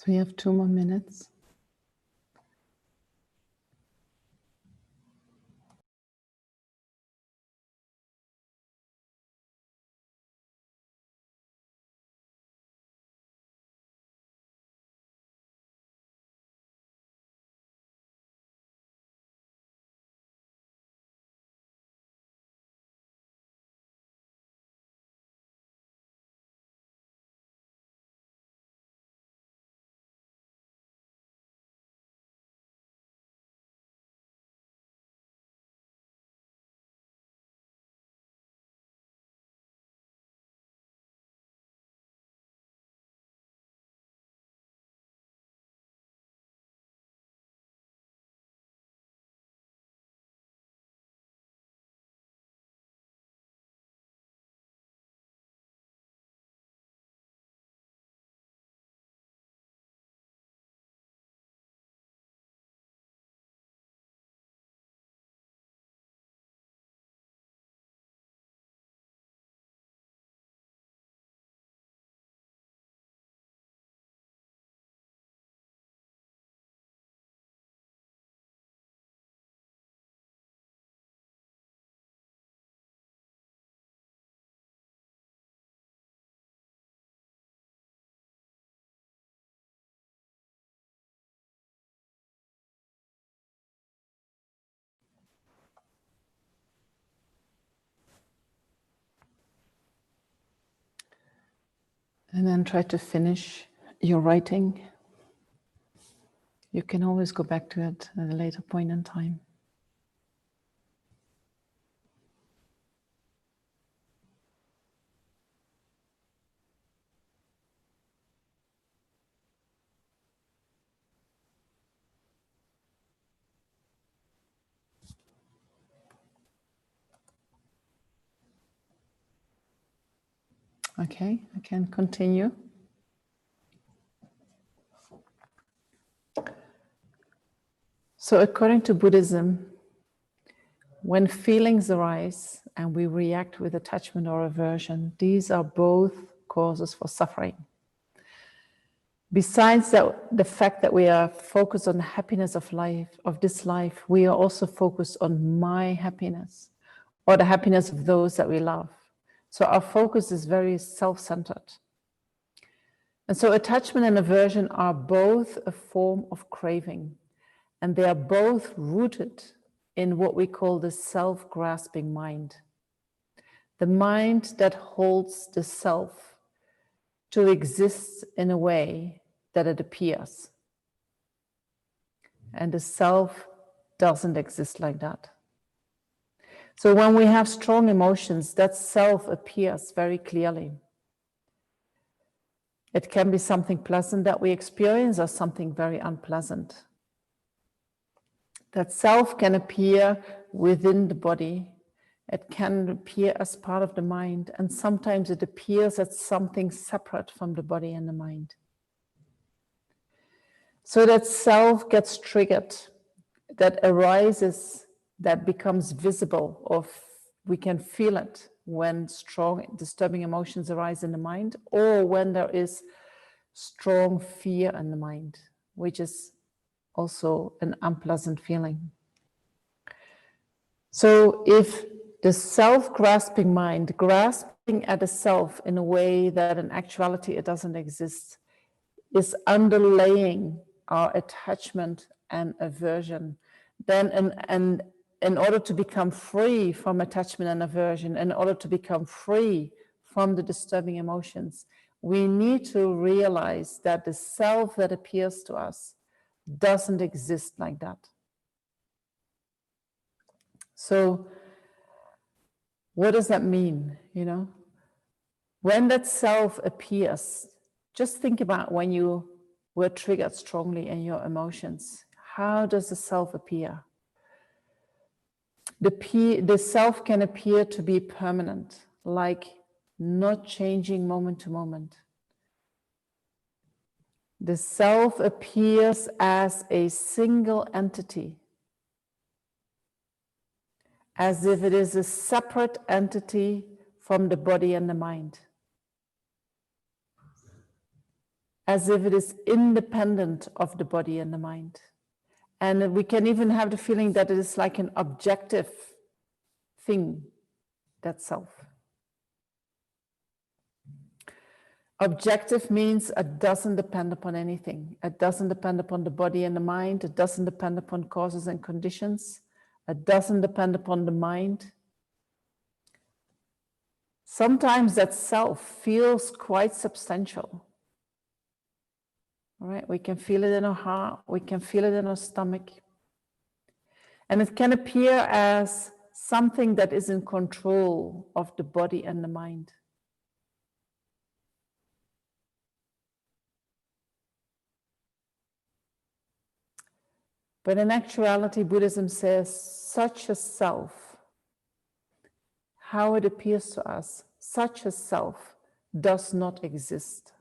So we have 2 more minutes. And then try to finish your writing. You can always go back to it at a later point in time. Okay, I can continue. So according to Buddhism, when feelings arise and we react with attachment or aversion, these are both causes for suffering. Besides that, the fact that we are focused on the happiness of life, of this life, we are also focused on my happiness or the happiness of those that we love. So our focus is very self-centered. And so attachment and aversion are both a form of craving, and they are both rooted in what we call the self-grasping mind. The mind that holds the self to exist in a way that it appears. And the self doesn't exist like that. So when we have strong emotions, that self appears very clearly. It can be something pleasant that we experience or something very unpleasant. That self can appear within the body. It can appear as part of the mind, and sometimes it appears as something separate from the body and the mind. So that self gets triggered, that arises, that becomes visible, or we can feel it when strong, disturbing emotions arise in the mind, or when there is strong fear in the mind, which is also an unpleasant feeling. So if the self-grasping mind, grasping at a self in a way that in actuality it doesn't exist, is underlaying our attachment and aversion, then in order to become free from attachment and aversion, in order to become free from the disturbing emotions, we need to realize that the self that appears to us doesn't exist like that. So what does that mean, you know? When that self appears, just think about when you were triggered strongly in your emotions. How does the self appear? The self can appear to be permanent, like not changing moment to moment. The self appears as a single entity, as if it is a separate entity from the body and the mind. as if it is independent of the body and the mind. And we can even have the feeling that it is like an objective thing, that self. Objective means it doesn't depend upon anything. It doesn't depend upon the body and the mind. It doesn't depend upon causes and conditions. It doesn't depend upon the mind. Sometimes that self feels quite substantial. All right, we can feel it in our heart. We can feel it in our stomach. And it can appear as something that is in control of the body and the mind. But in actuality, Buddhism says such a self, how it appears to us, such a self does not exist.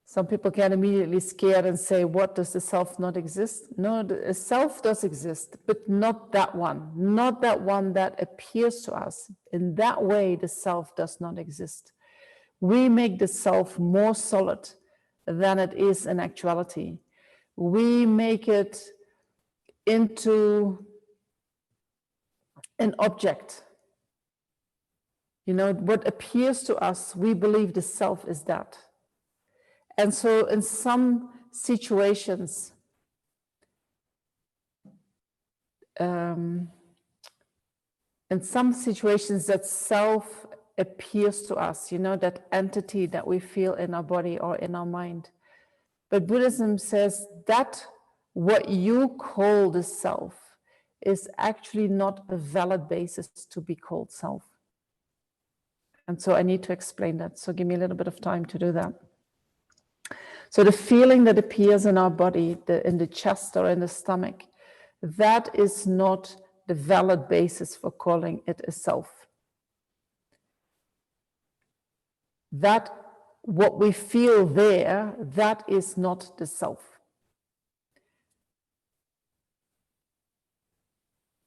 Some people get immediately scared and say, what, does the self not exist? No, the self does exist, but not that one that appears to us. In that way, the self does not exist. We make the self more solid than it is in actuality. We make it into an object. You know, what appears to us, we believe the self is that. And so in some situations, that self appears to us, you know, that entity that we feel in our body or in our mind. But Buddhism says that what you call the self is actually not a valid basis to be called self. And so I need to explain that. So give me a little bit of time to do that. So the feeling that appears in our body, in the chest or in the stomach, that is not the valid basis for calling it a self. That what we feel there, that is not the self.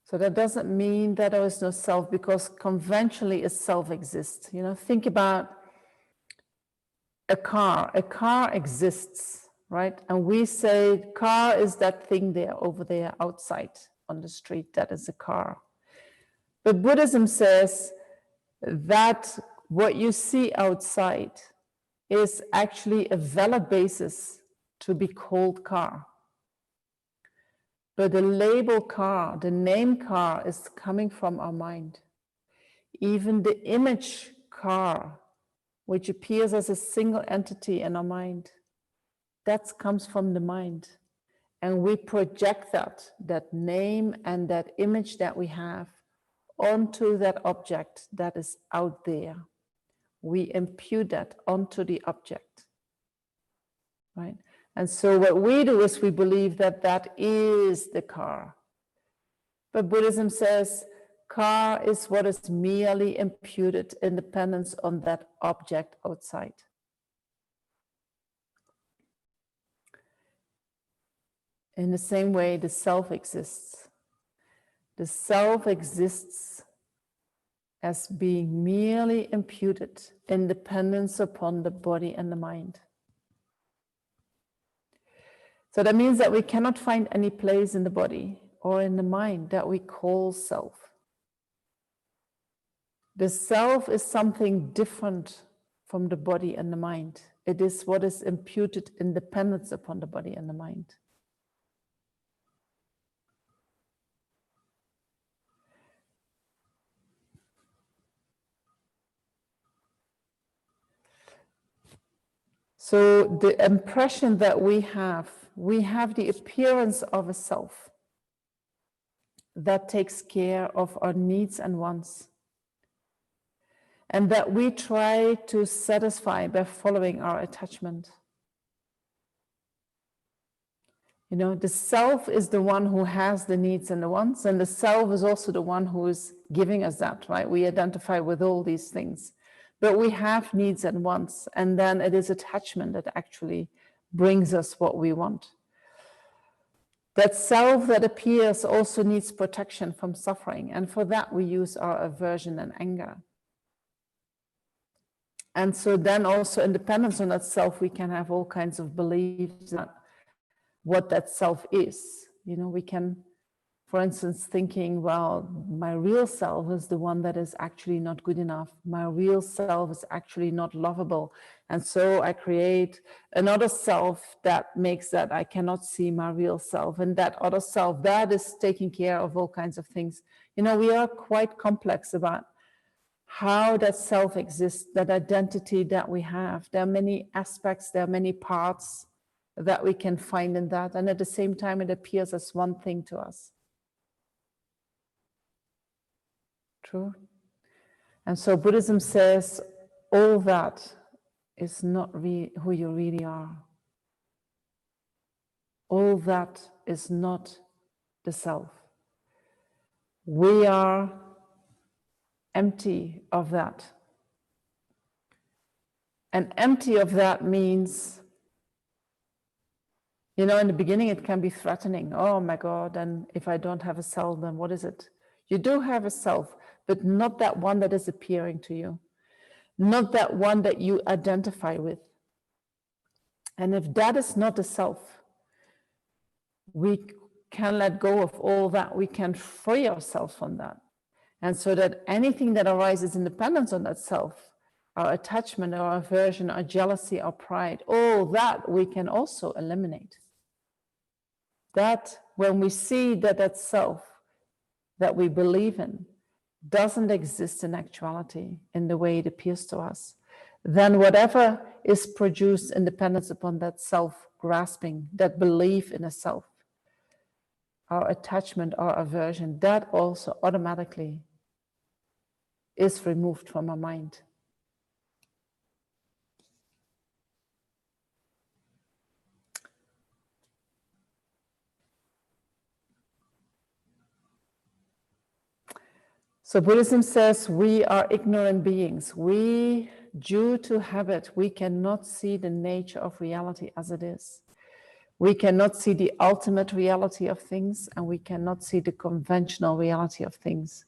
So that doesn't mean that there is no self, because conventionally a self exists. You know, think about a car. A car exists, right? And we say car is that thing there, over there, outside on the street, that is a car. But Buddhism says that what you see outside is actually a valid basis to be called car. But the label car, the name car, is coming from our mind. Even the image car, which appears as a single entity in our mind, that comes from the mind. And we project that name and that image that we have onto that object that is out there. We impute that onto the object, right? And so what we do is we believe that that is the car. But Buddhism says car is what is merely imputed in dependence on that object outside. In the same way, the self exists. The self exists as being merely imputed in dependence upon the body and the mind. So that means that we cannot find any place in the body or in the mind that we call self. The self is something different from the body and the mind. It is what is imputed in dependence upon the body and the mind. So the impression that we have the appearance of a self that takes care of our needs and wants, and that we try to satisfy by following our attachment. You know, the self is the one who has the needs and the wants, and the self is also the one who is giving us that, right? We identify with all these things. But we have needs and wants, and then it is attachment that actually brings us what we want. That self that appears also needs protection from suffering, and for that we use our aversion and anger. And so then also independence on that self, we can have all kinds of beliefs that what that self is. You know, we can, for instance, thinking, well, my real self is the one that is actually not good enough. My real self is actually not lovable. And so I create another self that makes that I cannot see my real self. And that other self, that is taking care of all kinds of things. You know, we are quite complex about how that self exists, that identity that we have. There are many aspects, there are many parts that we can find in that. And at the same time, it appears as one thing to us. True. And so Buddhism says all that is not who you really are. All that is not the self. We are empty of that. And empty of that means, you know, in the beginning it can be threatening. Oh my God, and if I don't have a self, then what is it? You do have a self, but not that one that is appearing to you. Not that one that you identify with. And if that is not the self, we can let go of all that. We can free ourselves from that. And so that anything that arises in dependence on that self, our attachment, our aversion, our jealousy, our pride, all that we can also eliminate. That when we see that that self that we believe in doesn't exist in actuality in the way it appears to us, then whatever is produced in dependence upon that self-grasping, that belief in a self, our attachment, our aversion, that also automatically is removed from our mind. So Buddhism says we are ignorant beings. We, due to habit, we cannot see the nature of reality as it is. We cannot see the ultimate reality of things, and we cannot see the conventional reality of things.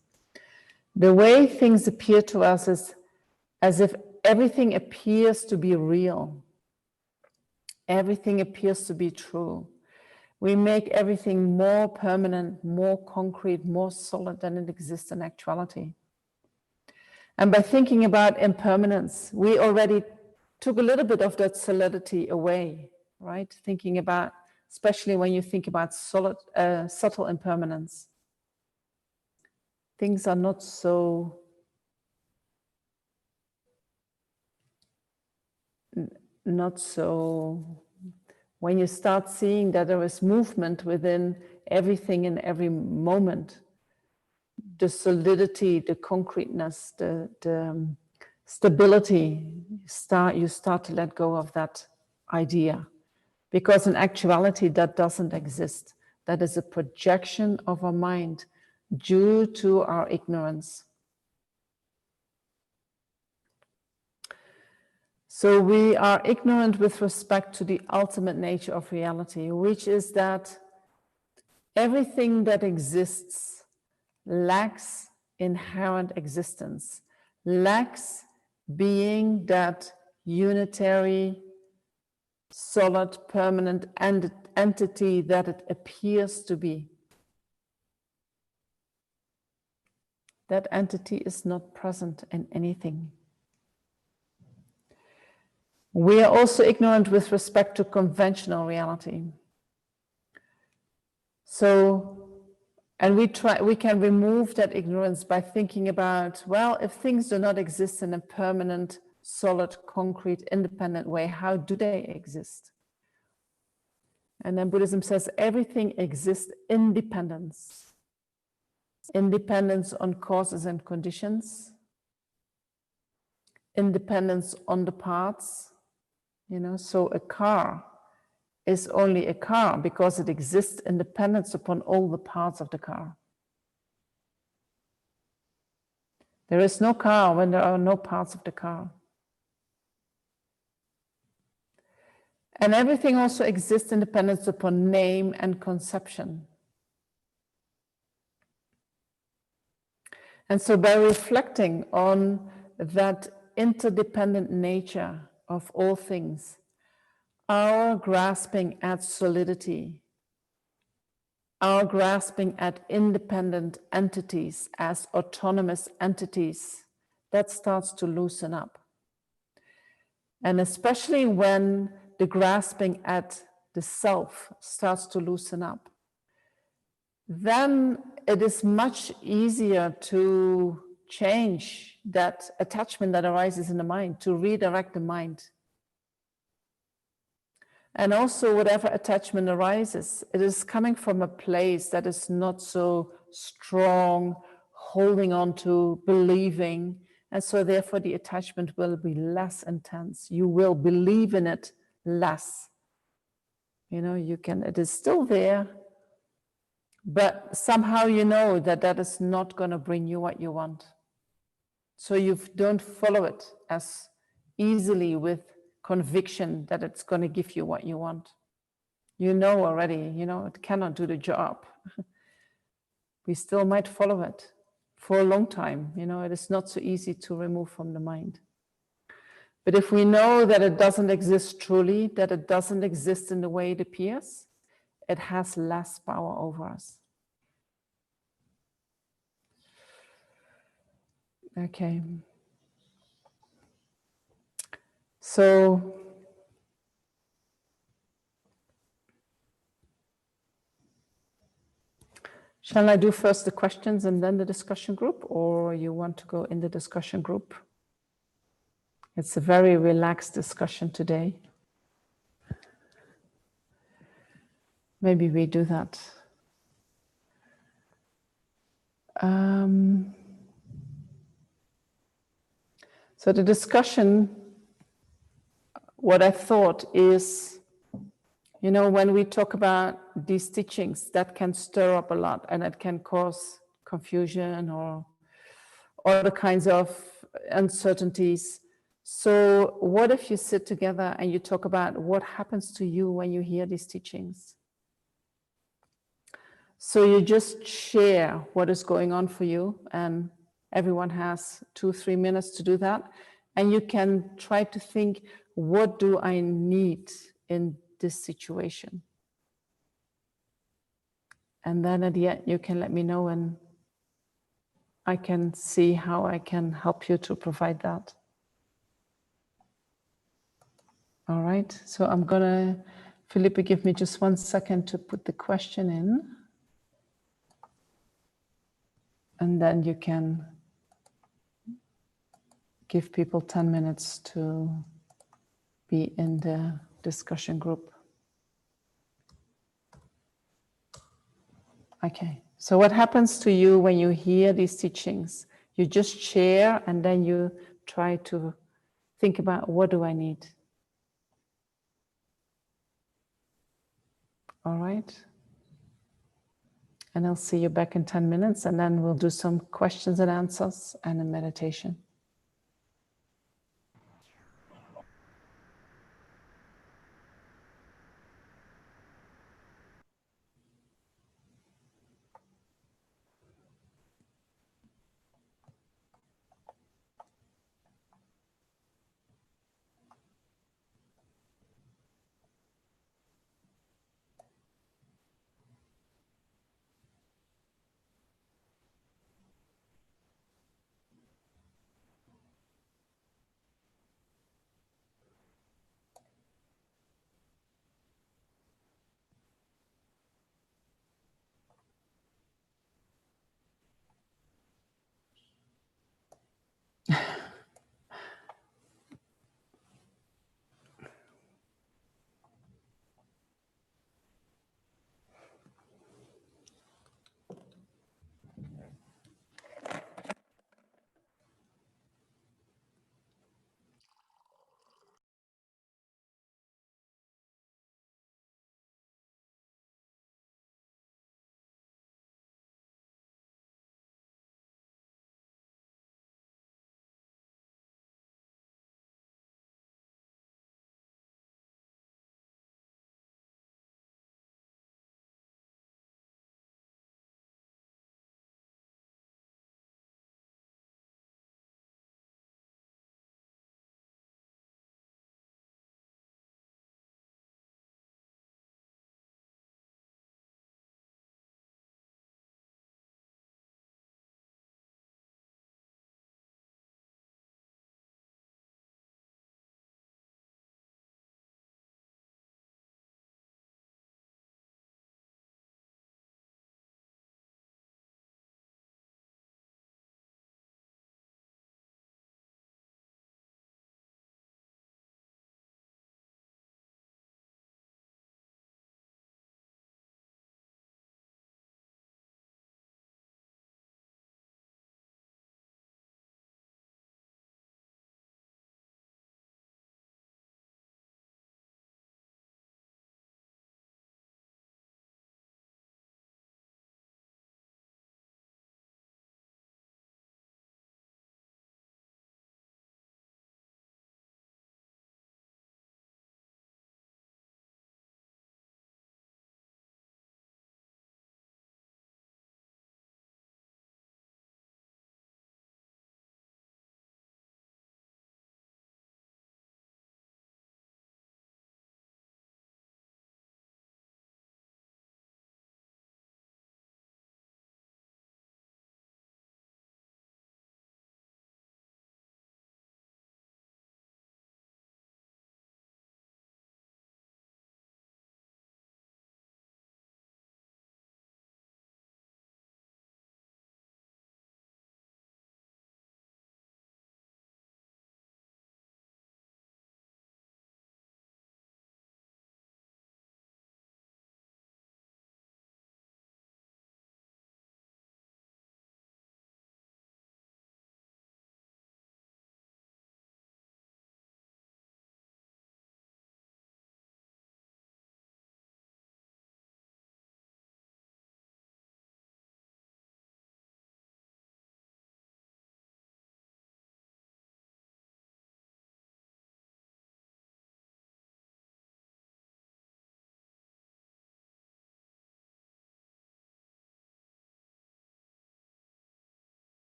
The way things appear to us is as if everything appears to be real. Everything appears to be true. We make everything more permanent, more concrete, more solid than it exists in actuality. And by thinking about impermanence, we already took a little bit of that solidity away, right? Thinking about, especially when you think about subtle impermanence. Things are not so when you start seeing that there is movement within everything in every moment, the solidity, the concreteness, the stability, you start to let go of that idea. Because in actuality, that doesn't exist. That is a projection of our mind due to our ignorance. So we are ignorant with respect to the ultimate nature of reality, which is that everything that exists lacks inherent existence, lacks being that unitary, solid, permanent entity that it appears to be. That entity is not present in anything. We are also ignorant with respect to conventional reality. So, and we can remove that ignorance by thinking about, well, if things do not exist in a permanent, solid, concrete, independent way, how do they exist? And then Buddhism says everything exists in dependence. Independence on causes and conditions. Independence on the parts. You know, so a car is only a car because it exists in dependence upon all the parts of the car. There is no car when there are no parts of the car. And everything also exists in dependence upon name and conception. And so by reflecting on that interdependent nature of all things, our grasping at solidity, our grasping at independent entities as autonomous entities, that starts to loosen up. And especially when the grasping at the self starts to loosen up, then it is much easier to change that attachment that arises in the mind, to redirect the mind. And also whatever attachment arises, it is coming from a place that is not so strong, holding on to, believing. And so therefore the attachment will be less intense. You will believe in it less. You know, it is still there, but somehow you know that that is not going to bring you what you want. So you don't follow it as easily with conviction that it's going to give you what you want. You know already, it cannot do the job. We still might follow it for a long time. It is not so easy to remove from the mind. But if we know that it doesn't exist truly, that it doesn't exist in the way it appears, it has less power over us. Okay. So, shall I do first the questions and then the discussion group, or you want to go in the discussion group? It's a very relaxed discussion today. Maybe we do that. So the discussion, what I thought is, when we talk about these teachings, that can stir up a lot and it can cause confusion or other kinds of uncertainties. So what if you sit together and you talk about what happens to you when you hear these teachings? So you just share what is going on for you, and everyone has 2-3 minutes to do that. And you can try to think, what do I need in this situation? And then at the end, you can let me know and I can see how I can help you to provide that. All right, so I'm gonna, Felipe, give me just 1 second to put the question in. And then you can give people 10 minutes to be in the discussion group. Okay, so what happens to you when you hear these teachings? You just share and then you try to think about, what do I need? All right. And I'll see you back in 10 minutes and then we'll do some questions and answers and a meditation.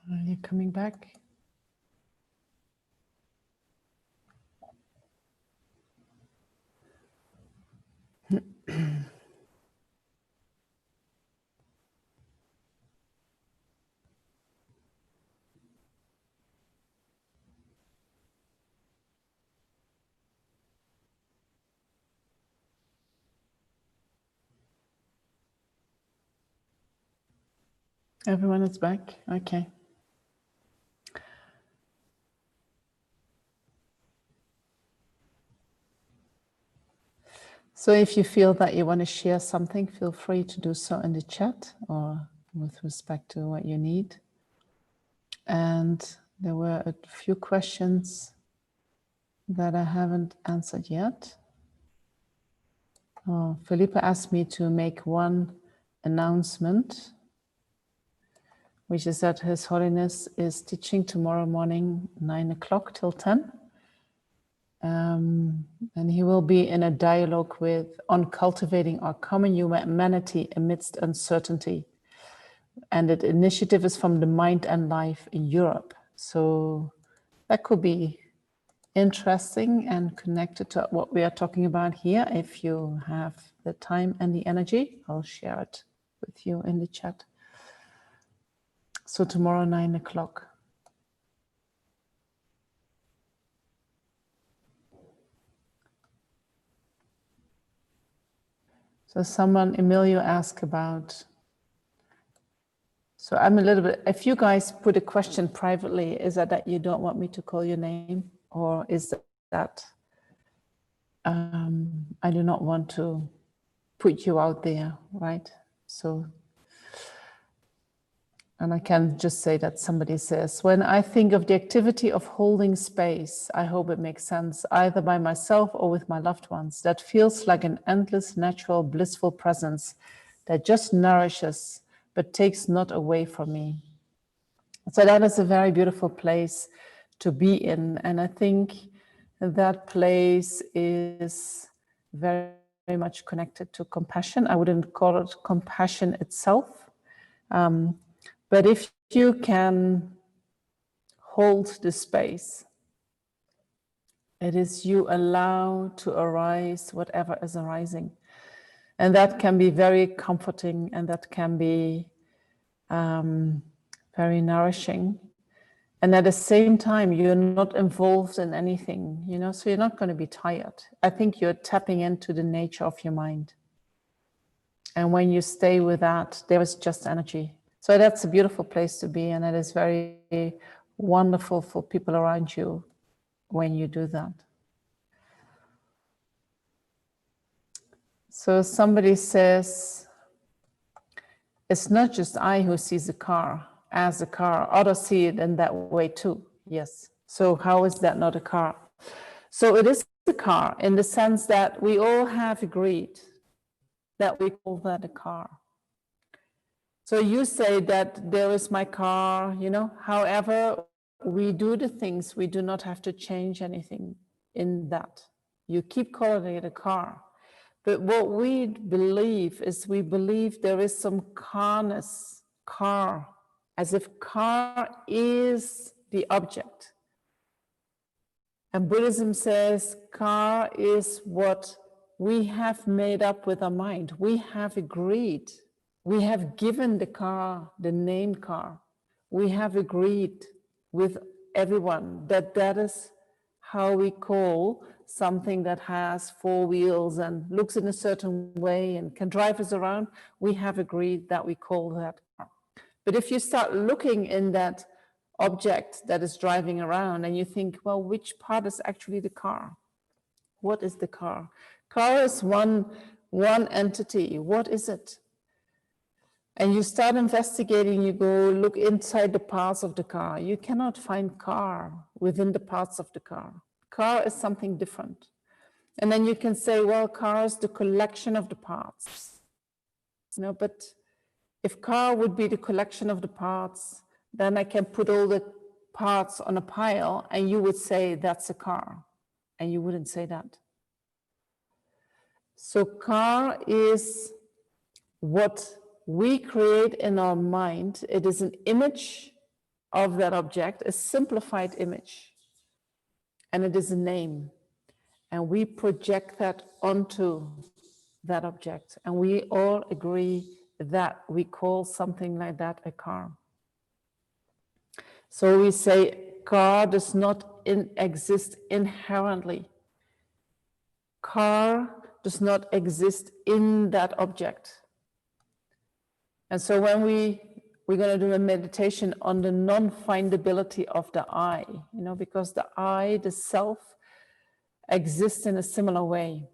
Are you coming back? Everyone is back? Okay. So if you feel that you want to share something, feel free to do so in the chat or with respect to what you need. And there were a few questions that I haven't answered yet. Oh, Philippa asked me to make one announcement, which is that His Holiness is teaching tomorrow morning, 9 o'clock till 10. And he will be in a dialogue on cultivating our common humanity amidst uncertainty. And the initiative is from the Mind and Life in Europe. So that could be interesting and connected to what we are talking about here. If you have the time and the energy, I'll share it with you in the chat. So tomorrow, 9 o'clock. So Emilio asked about, so I'm a little bit, if you guys put a question privately, is that you don't want me to call your name? Or is that I do not want to put you out there, right? So, and I can just say that somebody says, when I think of the activity of holding space, I hope it makes sense, either by myself or with my loved ones. That feels like an endless, natural, blissful presence that just nourishes, but takes not away from me. So that is a very beautiful place to be in. And I think that place is very, very much connected to compassion. I wouldn't call it compassion itself. But if you can hold the space, it is you allow to arise whatever is arising. And that can be very comforting, and that can be very nourishing. And at the same time, you're not involved in anything, so you're not going to be tired. I think you're tapping into the nature of your mind. And when you stay with that, there is just energy. So that's a beautiful place to be, and it is very wonderful for people around you when you do that. So somebody says, it's not just I who sees the car as a car. Others see it in that way too. Yes. So how is that not a car? So it is a car in the sense that we all have agreed that we call that a car. So you say that there is my car, however, we do the things, we do not have to change anything in that. You keep calling it a car. But what we believe is we believe there is some carness, car, as if car is the object. And Buddhism says car is what we have made up with our mind. We have agreed. We have given the car the name car. We have agreed with everyone that that is how we call something that has four wheels and looks in a certain way and can drive us around. We have agreed that we call that car. But if you start looking in that object that is driving around and you think, well, which part is actually the car? What is the car? Car is one entity. What is it? And you start investigating, you go look inside the parts of the car. You cannot find car within the parts of the car. Car is something different. And then you can say, well, car is the collection of the parts. But if car would be the collection of the parts, then I can put all the parts on a pile and you would say that's a car. And you wouldn't say that. So car is what we create in our mind. It is an image of that object, a simplified image, and it is a name. And we project that onto that object. And we all agree that we call something like that a car. So we say car does not exist inherently. Car does not exist in that object. And so when we're going to do a meditation on the non-findability of the I, because the I, the self, exists in a similar way.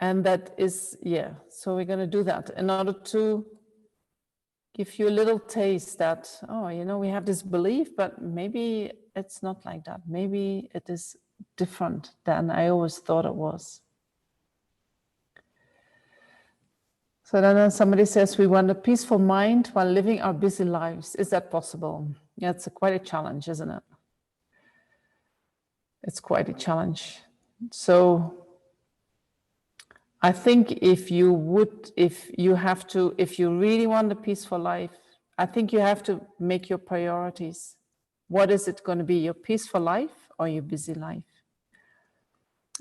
And that is, so we're going to do that in order to give you a little taste that, we have this belief, but maybe it's not like that. Maybe it is different than I always thought it was. So then somebody says, we want a peaceful mind while living our busy lives. Is that possible? Yeah, it's quite a challenge, isn't it? It's quite a challenge. So I think if you really want a peaceful life, I think you have to make your priorities. What is it going to be, your peaceful life or your busy life?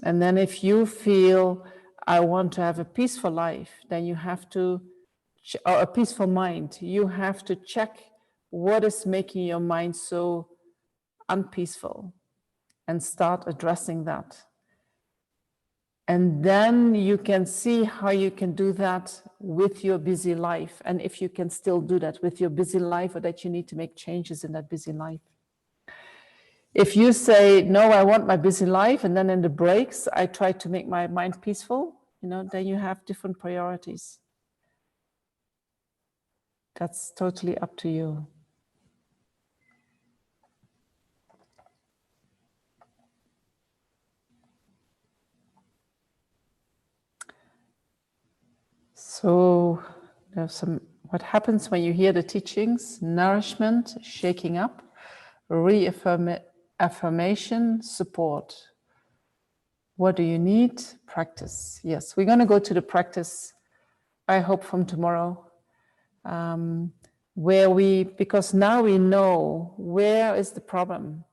And then if you feel, I want to have a peaceful life, then you have to, or a peaceful mind, you have to check what is making your mind so unpeaceful and start addressing that. And then you can see how you can do that with your busy life. And if you can still do that with your busy life, or that you need to make changes in that busy life. If you say, no, I want my busy life, and then in the breaks, I try to make my mind peaceful, then you have different priorities. That's totally up to you. So there's what happens when you hear the teachings: nourishment, shaking up, affirmation, support. What do you need? Practice. Yes, we're going to go to the practice, I hope, from tomorrow, because now we know where is the problem.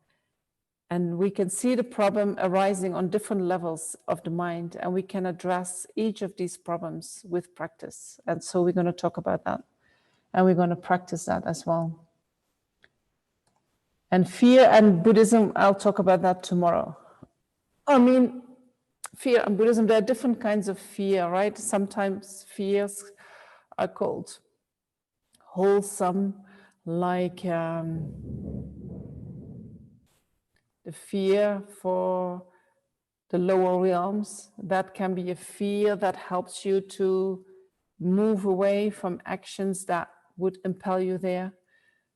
And we can see the problem arising on different levels of the mind, and we can address each of these problems with practice. And so we're going to talk about that, and we're going to practice that as well. And fear and Buddhism, I'll talk about that tomorrow. Fear and Buddhism, there are different kinds of fear, right? Sometimes fears are called wholesome, like the fear for the lower realms. That can be a fear that helps you to move away from actions that would impel you there.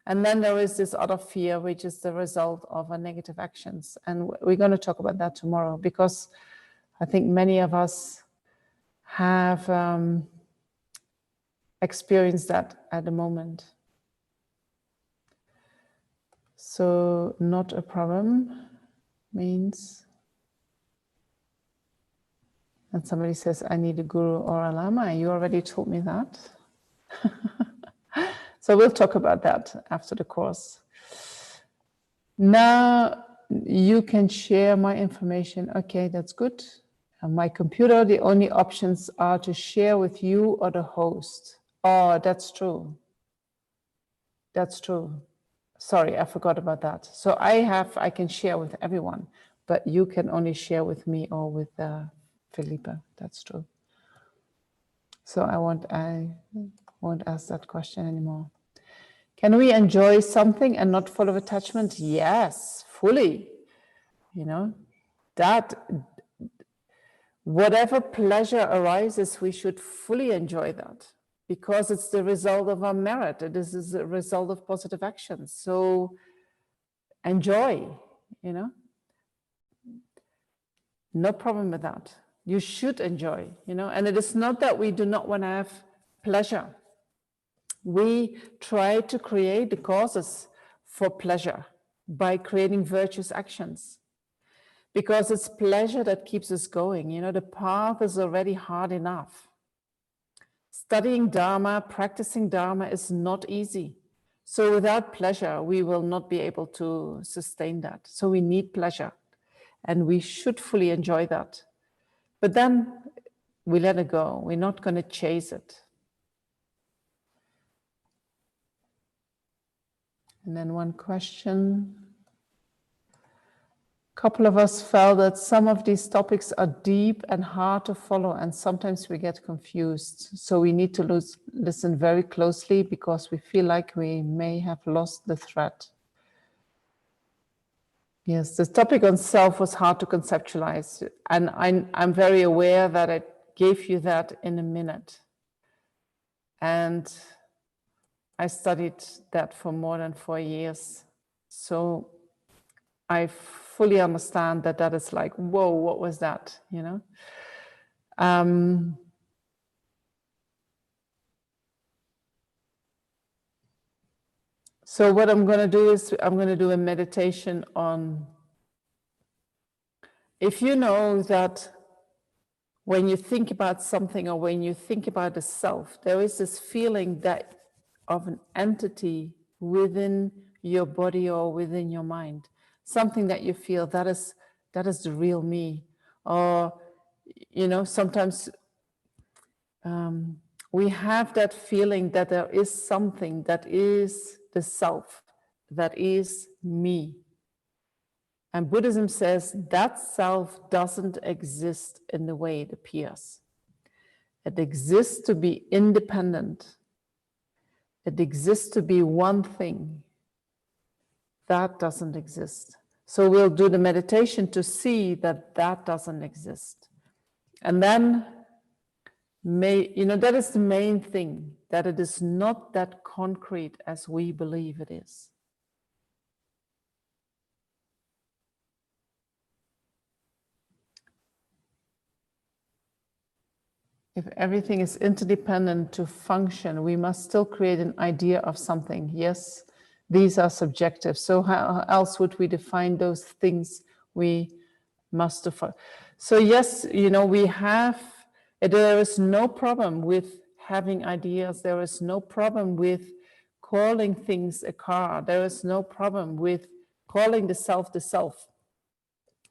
And then there is this other fear, which is the result of our negative actions. And we're going to talk about that tomorrow, because I think many of us have experienced that at the moment. So not a problem means, and somebody says, I need a guru or a lama. You already told me that. So we'll talk about that after the course. Now you can share my information. Okay, that's good. On my computer, the only options are to share with you or the host. Oh, that's true. That's true. Sorry, I forgot about that. So I can share with everyone, but you can only share with me or with Felipe. That's true. So I won't ask that question anymore. Can we enjoy something and not full of attachment? Yes, fully. That whatever pleasure arises, we should fully enjoy that, because it's the result of our merit. It is a result of positive actions. So enjoy, no problem with that. You should enjoy, and it is not that we do not want to have pleasure. We try to create the causes for pleasure by creating virtuous actions, because it's pleasure that keeps us going. The path is already hard enough. Studying Dharma, practicing Dharma is not easy. So without pleasure, we will not be able to sustain that. So we need pleasure, and we should fully enjoy that. But then we let it go. We're not going to chase it. And then one question. A couple of us felt that some of these topics are deep and hard to follow, and sometimes we get confused. So we need to listen very closely because we feel like we may have lost the thread. Yes, the topic on self was hard to conceptualize, and I'm very aware that I gave you that in a minute. And I studied that for more than 4 years. So I fully understand that that is like, whoa, what was that, you know? So what I'm going to do is I'm going to do a meditation on, if you know that when you think about something or when you think about the self, there is this feeling that of an entity within your body or within your mind, something that you feel that is the real me. Or, you know, sometimes we have that feeling that there is something that is the self, that is me. And Buddhism says that self doesn't exist in the way it appears. It exists to be independent. It exists to be one thing. That doesn't exist. So we'll do the meditation to see that that doesn't exist. And then, that is the main thing, that it is not that concrete as we believe it is. If everything is interdependent to function, we must still create an idea of something. Yes, these are subjective. So how else would we define those things we must define? So yes, we have, there is no problem with having ideas. There is no problem with calling things a car. There is no problem with calling the self the self.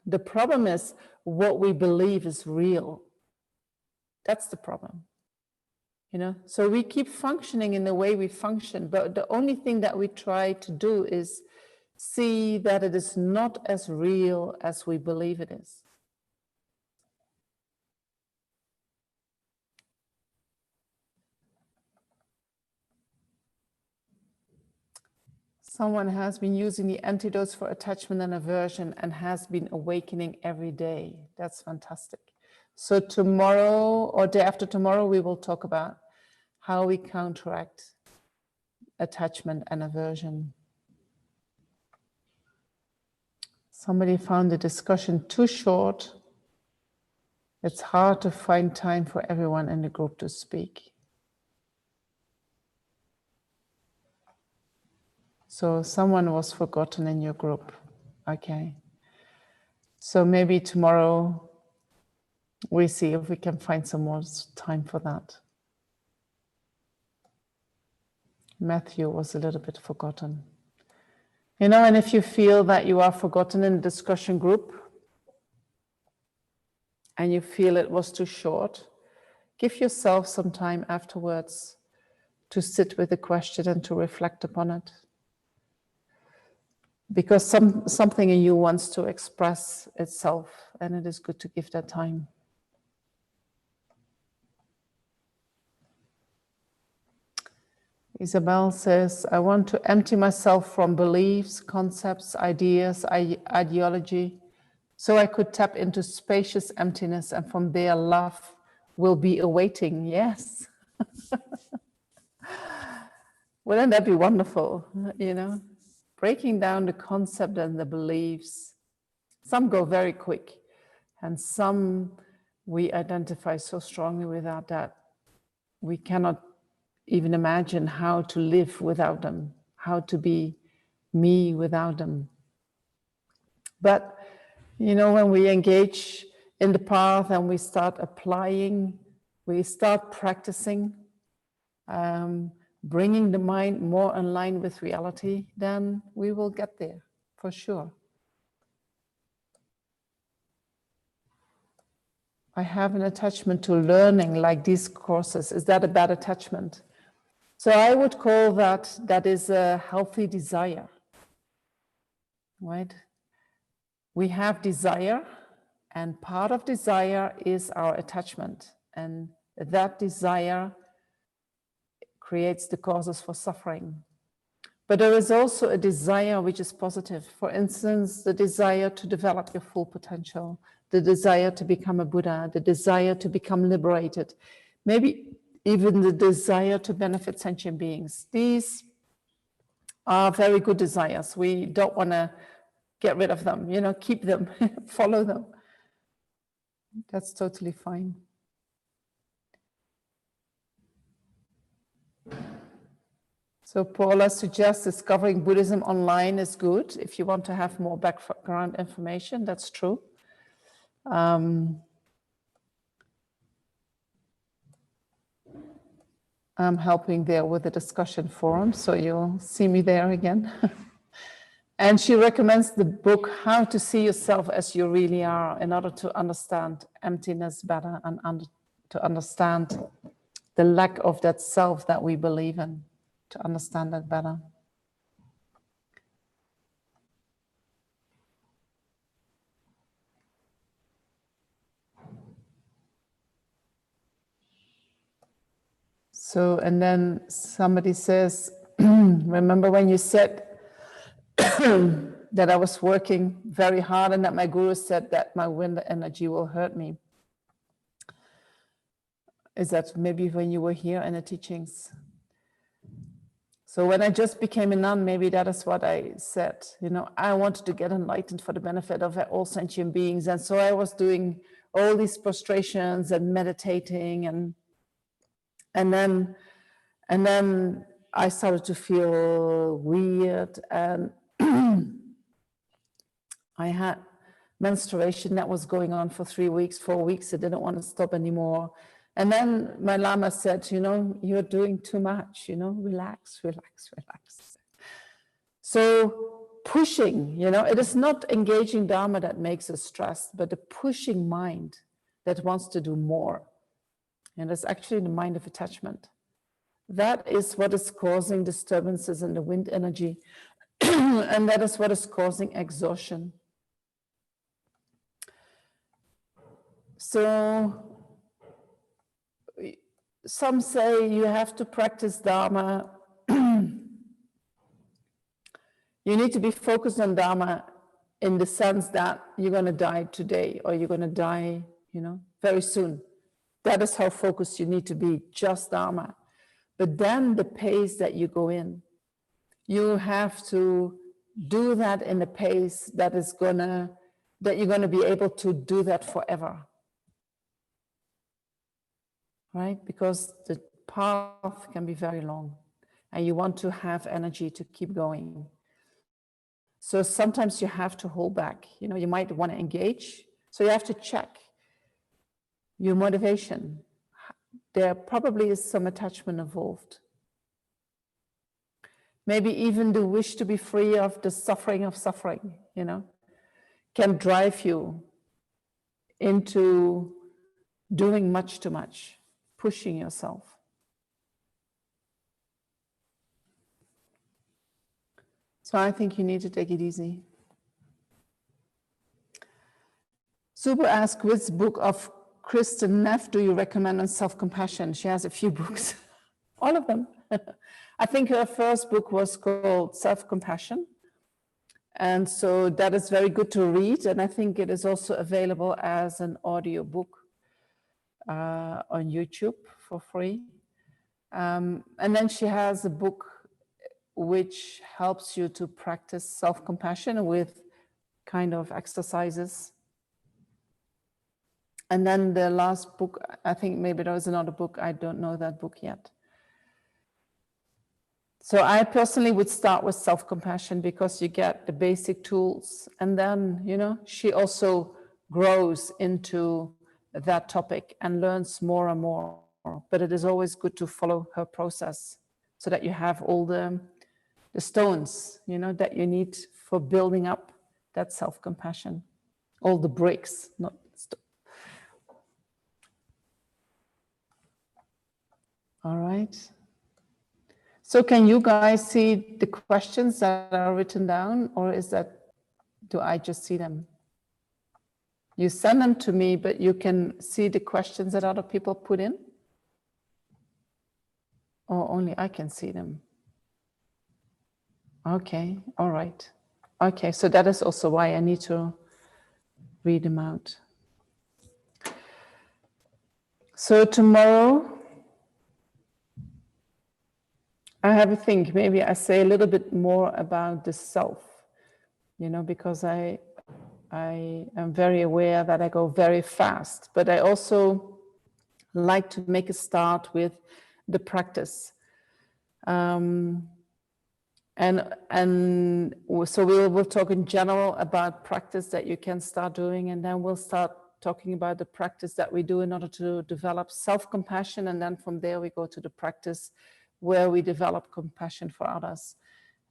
The problem is what we believe is real. That's the problem. So we keep functioning in the way we function, but the only thing that we try to do is see that it is not as real as we believe it is. Someone has been using the antidotes for attachment and aversion and has been awakening every day. That's fantastic. So tomorrow or day after tomorrow, we will talk about how we counteract attachment and aversion. Somebody found the discussion too short. It's hard to find time for everyone in the group to speak. So someone was forgotten in your group. Okay. So maybe tomorrow we see if we can find some more time for that. Matthew was a little bit forgotten. And if you feel that you are forgotten in the discussion group and you feel it was too short, give yourself some time afterwards to sit with the question and to reflect upon it. Because something in you wants to express itself, and it is good to give that time. Isabel says, I want to empty myself from beliefs, concepts, ideas, ideology, so I could tap into spacious emptiness, and from there love will be awaiting. Yes. Wouldn't that be wonderful, Breaking down the concept and the beliefs. Some go very quick, and some we identify so strongly without that we cannot even imagine how to live without them, how to be me without them. But, when we engage in the path and we start applying, we start practicing, bringing the mind more in line with reality, then we will get there for sure. I have an attachment to learning like these courses. Is that a bad attachment? So I would call that is a healthy desire, right? We have desire, and part of desire is our attachment, and that desire creates the causes for suffering. But there is also a desire which is positive. For instance, the desire to develop your full potential, the desire to become a Buddha, the desire to become liberated, maybe even the desire to benefit sentient beings. These are very good desires. We don't want to get rid of them, keep them, follow them. That's totally fine. So Paula suggests discovering Buddhism online is good. If you want to have more background information, that's true. I'm helping there with the discussion forum, so you'll see me there again. And she recommends the book, How to See Yourself as You Really Are, in order to understand emptiness better and to understand the lack of that self that we believe in, to understand that better. So, and then somebody says, remember when you said that I was working very hard and that my guru said that my wind energy will hurt me? Is that maybe when you were here in the teachings? So when I just became a nun, maybe that is what I said. I wanted to get enlightened for the benefit of all sentient beings. And so I was doing all these prostrations and meditating, and then I started to feel weird, and I had menstruation that was going on for 3 weeks, 4 weeks. I didn't want to stop anymore. And then my Lama said, you're doing too much, relax, relax, relax. So pushing, it is not engaging Dharma that makes us stressed, but the pushing mind that wants to do more. And it's actually the mind of attachment. That is what is causing disturbances in the wind energy. And that is what is causing exhaustion. So some say you have to practice Dharma. You need to be focused on Dharma in the sense that you're going to die today, or you're going to die, very soon. That is how focused you need to be, just Dharma. But then the pace that you go in, you have to do that in a pace that you're going to be able to do that forever. Right? Because the path can be very long and you want to have energy to keep going. So sometimes you have to hold back. You might want to engage. So you have to check your motivation. There probably is some attachment involved. Maybe even the wish to be free of the suffering of suffering, can drive you into doing much too much, pushing yourself. So I think you need to take it easy. Subu asked, which book of Kristen Neff do you recommend on self-compassion? She has a few books, all of them. I think her first book was called Self-Compassion. And so that is very good to read. And I think it is also available as an audio book on YouTube for free. And then she has a book which helps you to practice self-compassion with kind of exercises. And then the last book, I think maybe there was another book, I don't know that book yet. So I personally would start with self-compassion because you get the basic tools, and then, she also grows into that topic and learns more and more. But it is always good to follow her process so that you have all the stones, you know, that you need for building up that self-compassion, all the bricks, not all right. So can you guys see the questions that are written down, or do I just see them? You send them to me, but you can see the questions that other people put in? Or only I can see them? Okay, all right. Okay, so that is also why I need to read them out. So tomorrow, I have a think, maybe I say a little bit more about the self, you know, because I am very aware that I go very fast, but I also like to make a start with the practice. And so we'll talk in general about practice that you can start doing, and then we'll start talking about the practice that we do in order to develop self-compassion, and then from there we go to the practice where we develop compassion for others.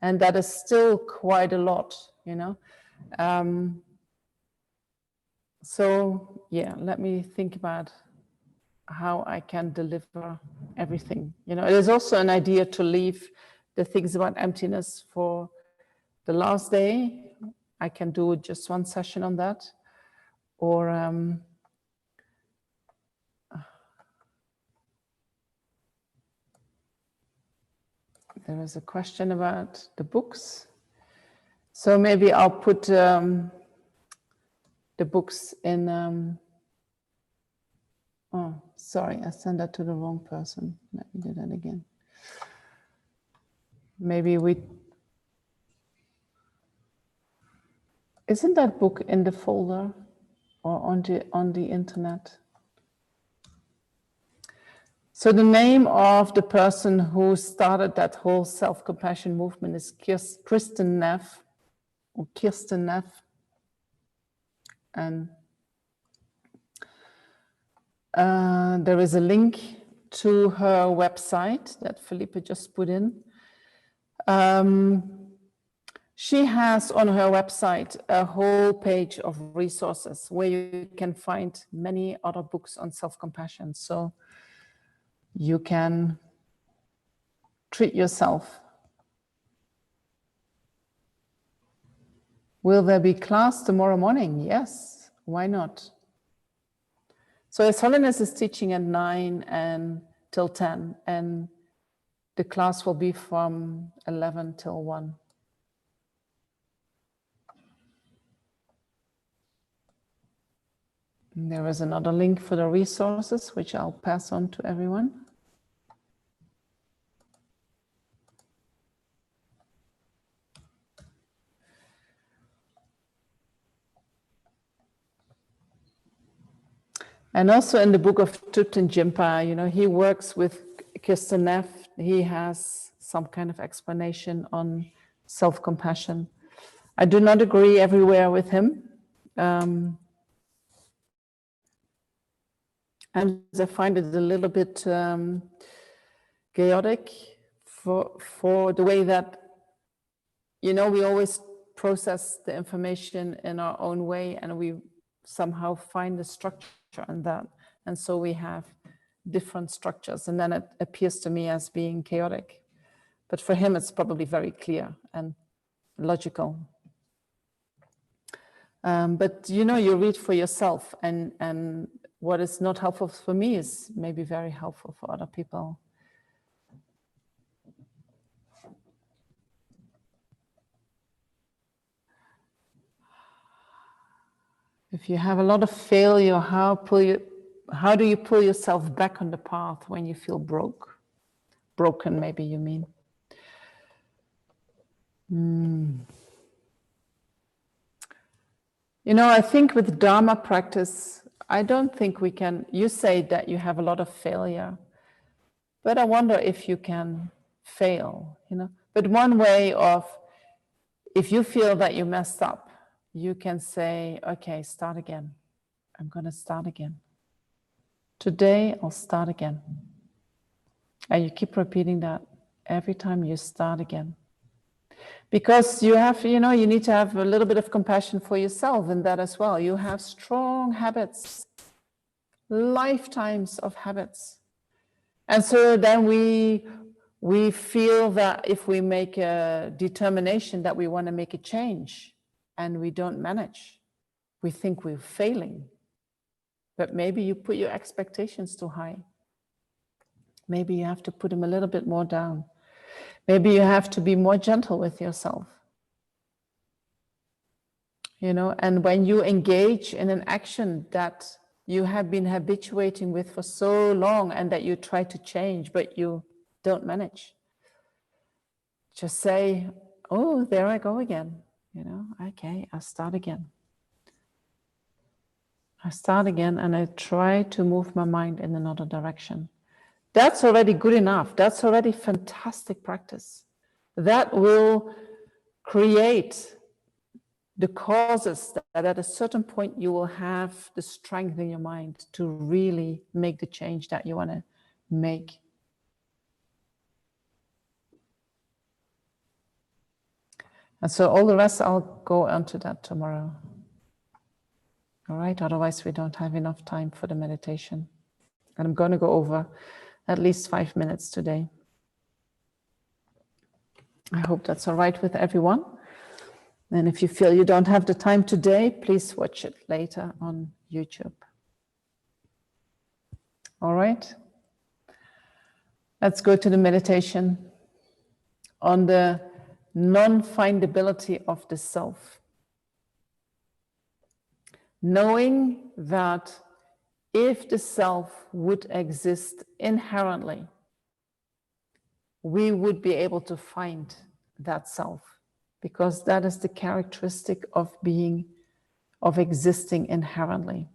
And that is still quite a lot, you know. So yeah, let me think about how I can deliver everything. You know, it is also an idea to leave the things about emptiness for the last day. I can do just one session on that, or there is a question about the books. So maybe I'll put the books in. Oh, sorry, I sent that to the wrong person. Let me do that again. Maybe isn't that book in the folder or on the internet? So the name of the person who started that whole self-compassion movement is Kirsten Neff, or Kirsten Neff. And there is a link to her website that Felipe just put in. She has on her website a whole page of resources where you can find many other books on self-compassion. So you can treat yourself. Will there be class tomorrow morning? Yes, why not? So His Holiness is teaching at 9 and till 10, and the class will be from 11 till 1. And there is another link for the resources, which I'll pass on to everyone. And also in the book of Thupten Jinpa, you know, he works with Kirsten Neff. He has some kind of explanation on self-compassion. I do not agree everywhere with him. And I find it a little bit chaotic for the way that, you know, we always process the information in our own way, and we somehow find the structure in that. And so we have different structures, and then it appears to me as being chaotic. But for him, it's probably very clear and logical. But, you know, you read for yourself, and what is not helpful for me is maybe very helpful for other people. If you have a lot of failure, how do you pull yourself back on the path when you feel broken, maybe you mean? You know, I think with Dharma practice, I don't think we can, you say that you have a lot of failure, but I wonder if you can fail, you know. But one way of, if you feel that you messed up, you can say, okay, start again. I'm going to start again. Today, I'll start again. And you keep repeating that every time you start again. Because you have, you need to have a little bit of compassion for yourself in that as well. You have strong habits, lifetimes of habits. And so then we feel that if we make a determination that we want to make a change and we don't manage, we think we're failing. But maybe you put your expectations too high. Maybe you have to put them a little bit more down. Maybe you have to be more gentle with yourself. And when you engage in an action that you have been habituating with for so long and that you try to change, but you don't manage, just say, oh, there I go again. Okay, I'll start again. I start again and I try to move my mind in another direction. That's already good enough. That's already fantastic practice. That will create the causes that at a certain point you will have the strength in your mind to really make the change that you want to make. And so all the rest, I'll go onto that tomorrow. All right, otherwise we don't have enough time for the meditation. And I'm going to go over at least 5 minutes today. I hope that's all right with everyone. And if you feel you don't have the time today, please watch it later on YouTube. All right. Let's go to the meditation on the non-findability of the self. Knowing that if the self would exist inherently, we would be able to find that self, because that is the characteristic of existing inherently.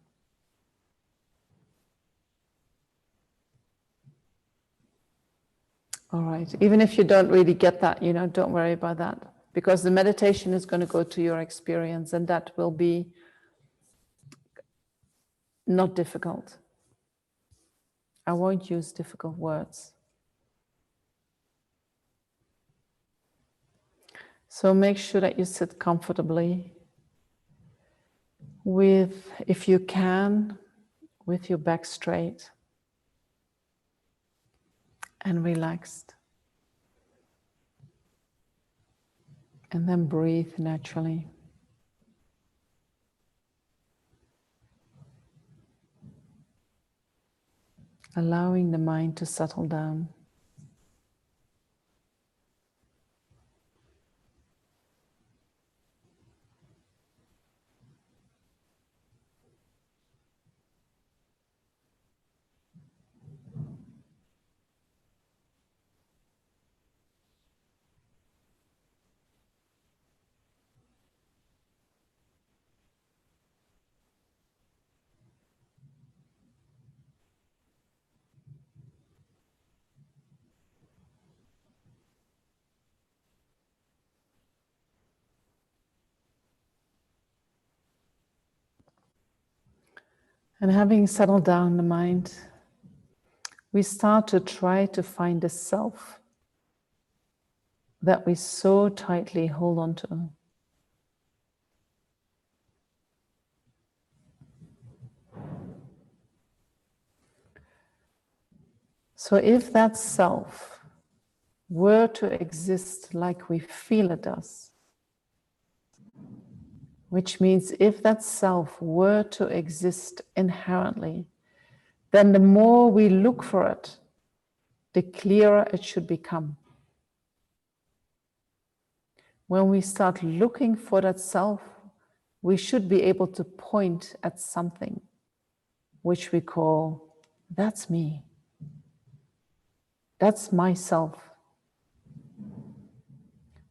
All right, even if you don't really get that, don't worry about that, because the meditation is going to go to your experience, and that will be not difficult. I won't use difficult words. So make sure that you sit comfortably with, if you can, with your back straight and relaxed. And then breathe naturally. Allowing the mind to settle down. And having settled down the mind, we start to try to find the self that we so tightly hold on to. So if that self were to exist like we feel it does, which means if that self were to exist inherently, then the more we look for it, the clearer it should become. When we start looking for that self, we should be able to point at something which we call, that's me. That's myself.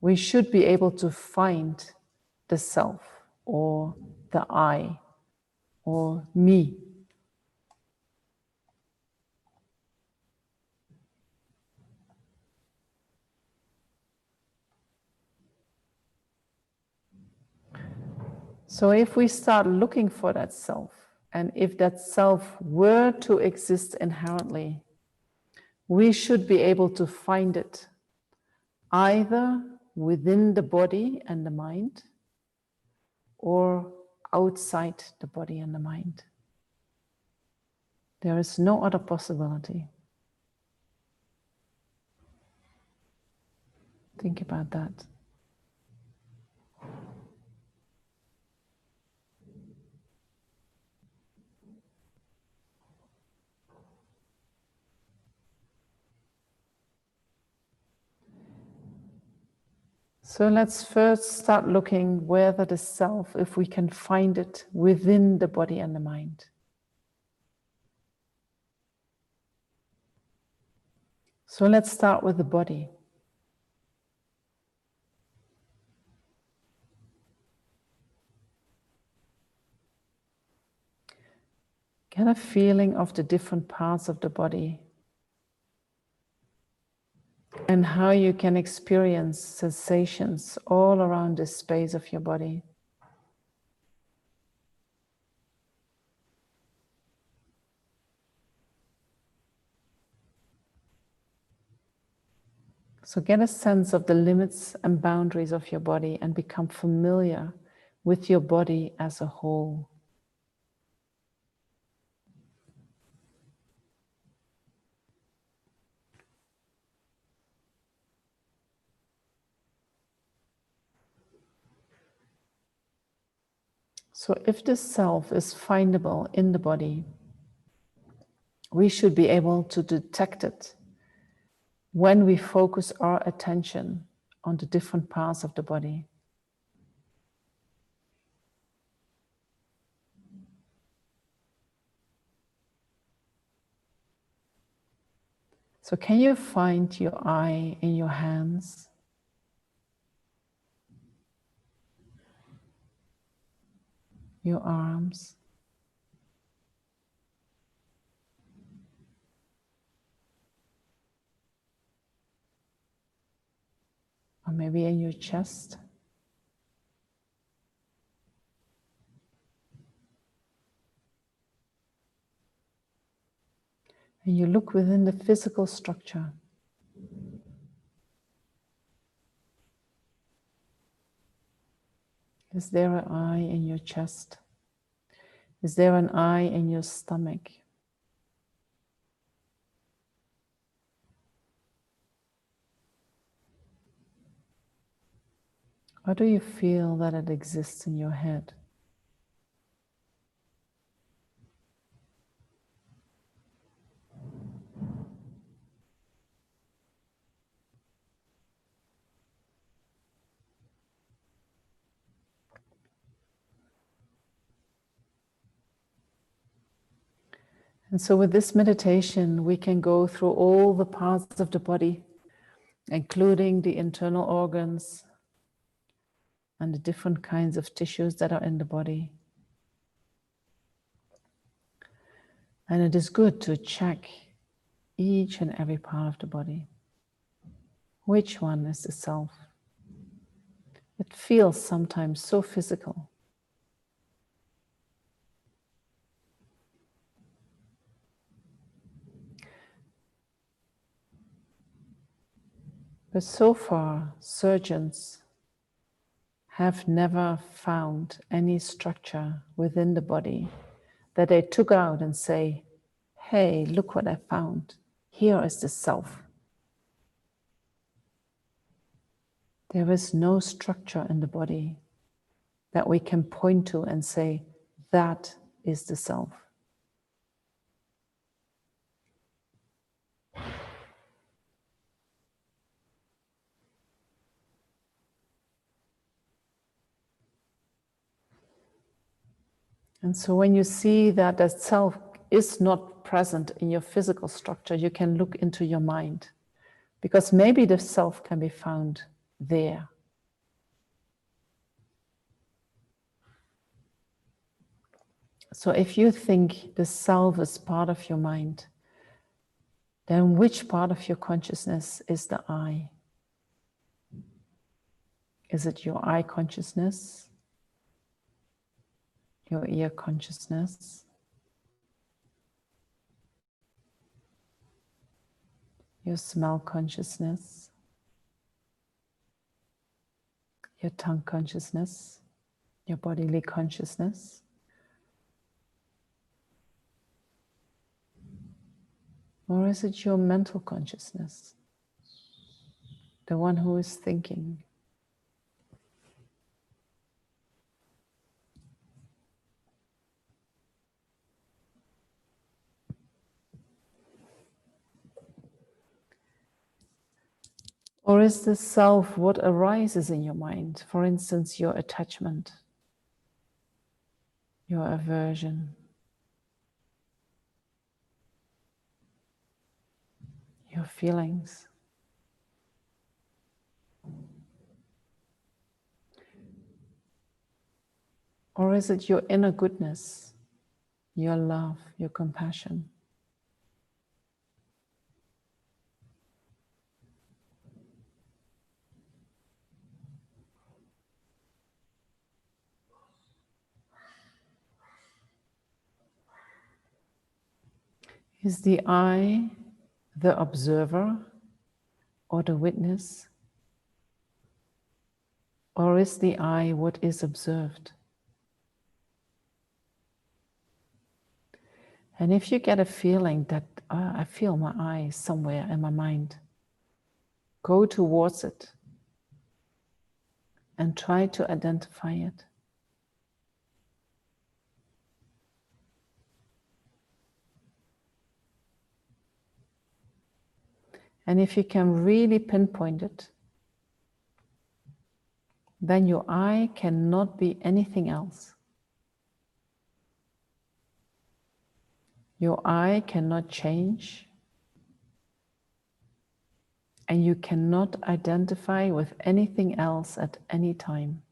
We should be able to find the self or the I or me. So if we start looking for that self, and if that self were to exist inherently, we should be able to find it either within the body and the mind or outside the body and the mind. There is no other possibility. Think about that. So let's first start looking whether the self, if we can find it within the body and the mind. So let's start with the body. Get a feeling of the different parts of the body and how you can experience sensations all around the space of your body. So get a sense of the limits and boundaries of your body and become familiar with your body as a whole. So if the self is findable in the body, we should be able to detect it when we focus our attention on the different parts of the body. So can you find your eye in your hands? Your arms? Or maybe in your chest? And you look within the physical structure. Is there an eye in your chest? Is there an eye in your stomach? Or do you feel that it exists in your head? And so with this meditation, we can go through all the parts of the body, including the internal organs and the different kinds of tissues that are in the body. And it is good to check each and every part of the body. Which one is the self? It feels sometimes so physical. But so far, surgeons have never found any structure within the body that they took out and say, hey, look what I found. Here is the self. There is no structure in the body that we can point to and say, that is the self. And so when you see that the self is not present in your physical structure, you can look into your mind, because maybe the self can be found there. So if you think the self is part of your mind, then which part of your consciousness is the I? Is it your eye consciousness? Your ear consciousness? Your smell consciousness? your tongue consciousness, your bodily consciousness? Or is it your mental consciousness, the one who is thinking? Or is the self what arises in your mind? For instance, your attachment, your aversion, your feelings. Or is it your inner goodness, your love, your compassion? Is the I the observer or the witness? Or is the I what is observed? And if you get a feeling that I feel my I somewhere in my mind, go towards it and try to identify it. And if you can really pinpoint it, then your I cannot be anything else. Your I cannot change, and you cannot identify with anything else at any time.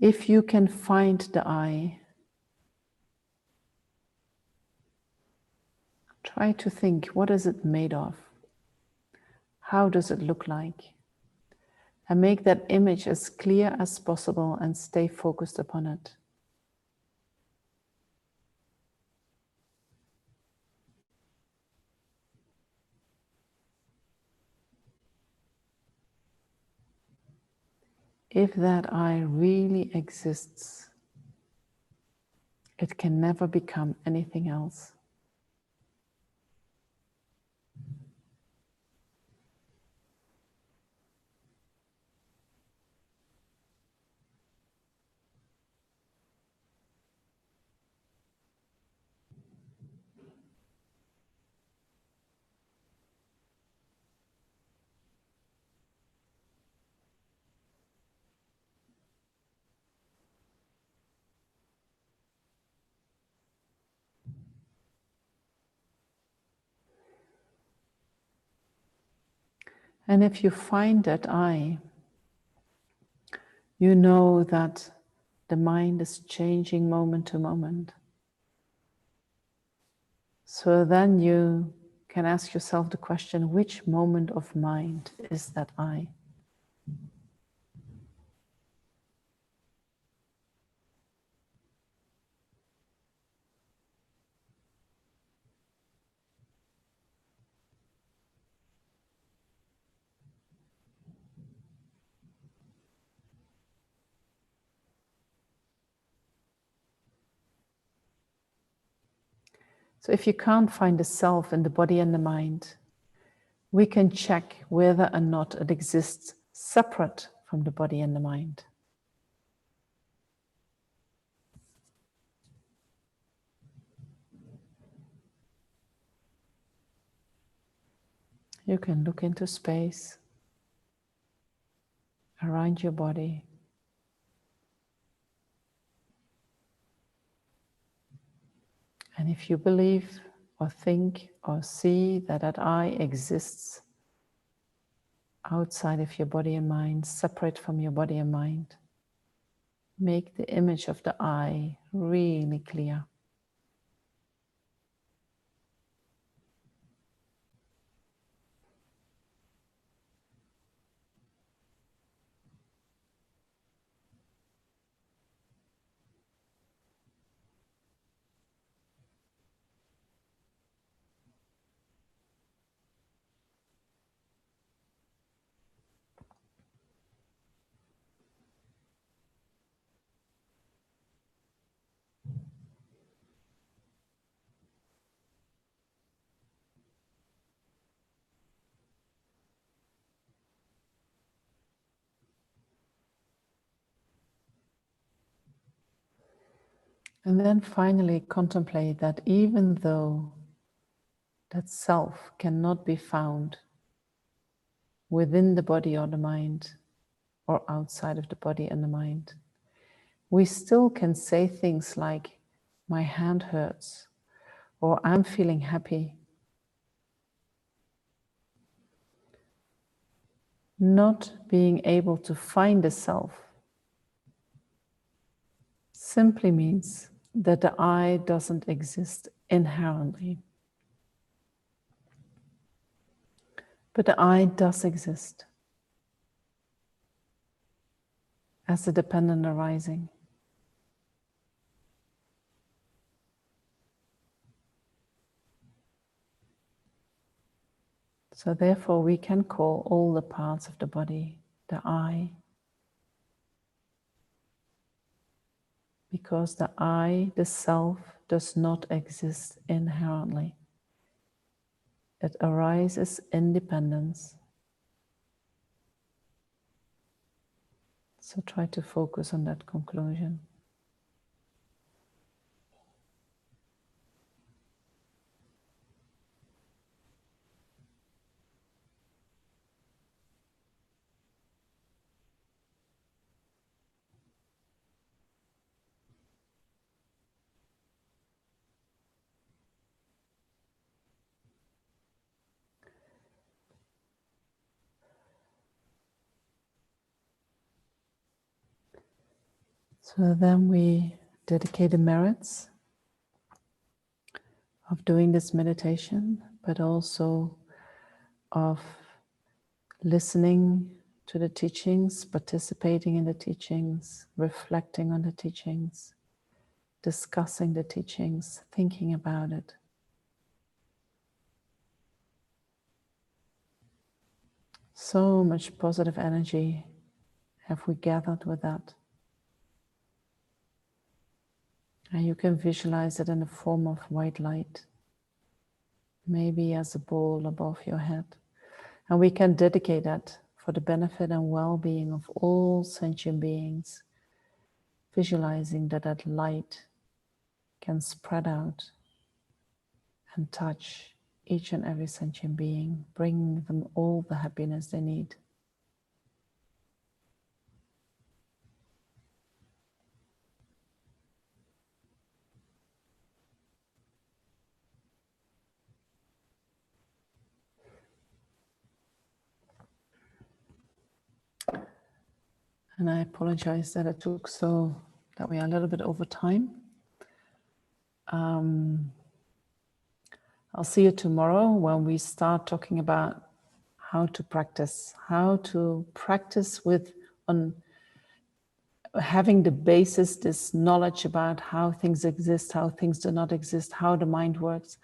If you can find the I, try to think, what is it made of? How does it look like? And make that image as clear as possible and stay focused upon it. If that I really exists, it can never become anything else. And if you find that I, you know that the mind is changing moment to moment. So then you can ask yourself the question, which moment of mind is that I? So if you can't find the self in the body and the mind, we can check whether or not it exists separate from the body and the mind. You can look into space around your body. And if you believe or think or see that that I exists outside of your body and mind, separate from your body and mind, make the image of the I really clear. And then finally contemplate that even though that self cannot be found within the body or the mind or outside of the body and the mind, we still can say things like, my hand hurts, or I'm feeling happy. Not being able to find the self simply means that the I doesn't exist inherently. But the I does exist as a dependent arising. So therefore we can call all the parts of the body the I, because the I, the self, does not exist inherently. It arises in dependence. So try to focus on that conclusion. So then we dedicate the merits of doing this meditation, but also of listening to the teachings, participating in the teachings, reflecting on the teachings, discussing the teachings, thinking about it. So much positive energy have we gathered with that. And you can visualize it in the form of white light, maybe as a ball above your head. And we can dedicate that for the benefit and well-being of all sentient beings, visualizing that that light can spread out and touch each and every sentient being, bringing them all the happiness they need. And I apologize that that we are a little bit over time. I'll see you tomorrow when we start talking about how to practice with on having the basis, this knowledge about how things exist, how things do not exist, how the mind works.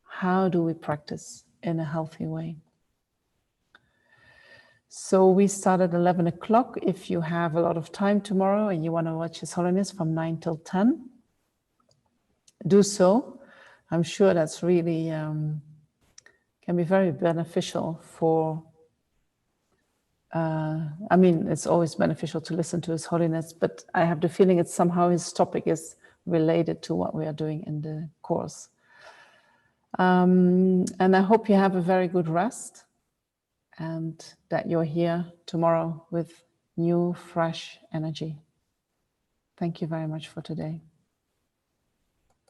How do we practice in a healthy way? So we start at 11 o'clock. If you have a lot of time tomorrow and you want to watch His Holiness from 9 till 10, do so. I'm sure that's really can be very beneficial for, I mean, it's always beneficial to listen to His Holiness, but I have the feeling it's somehow his topic is related to what we are doing in the course. And I hope you have a very good rest and that you're here tomorrow with new, fresh energy. Thank you very much for today.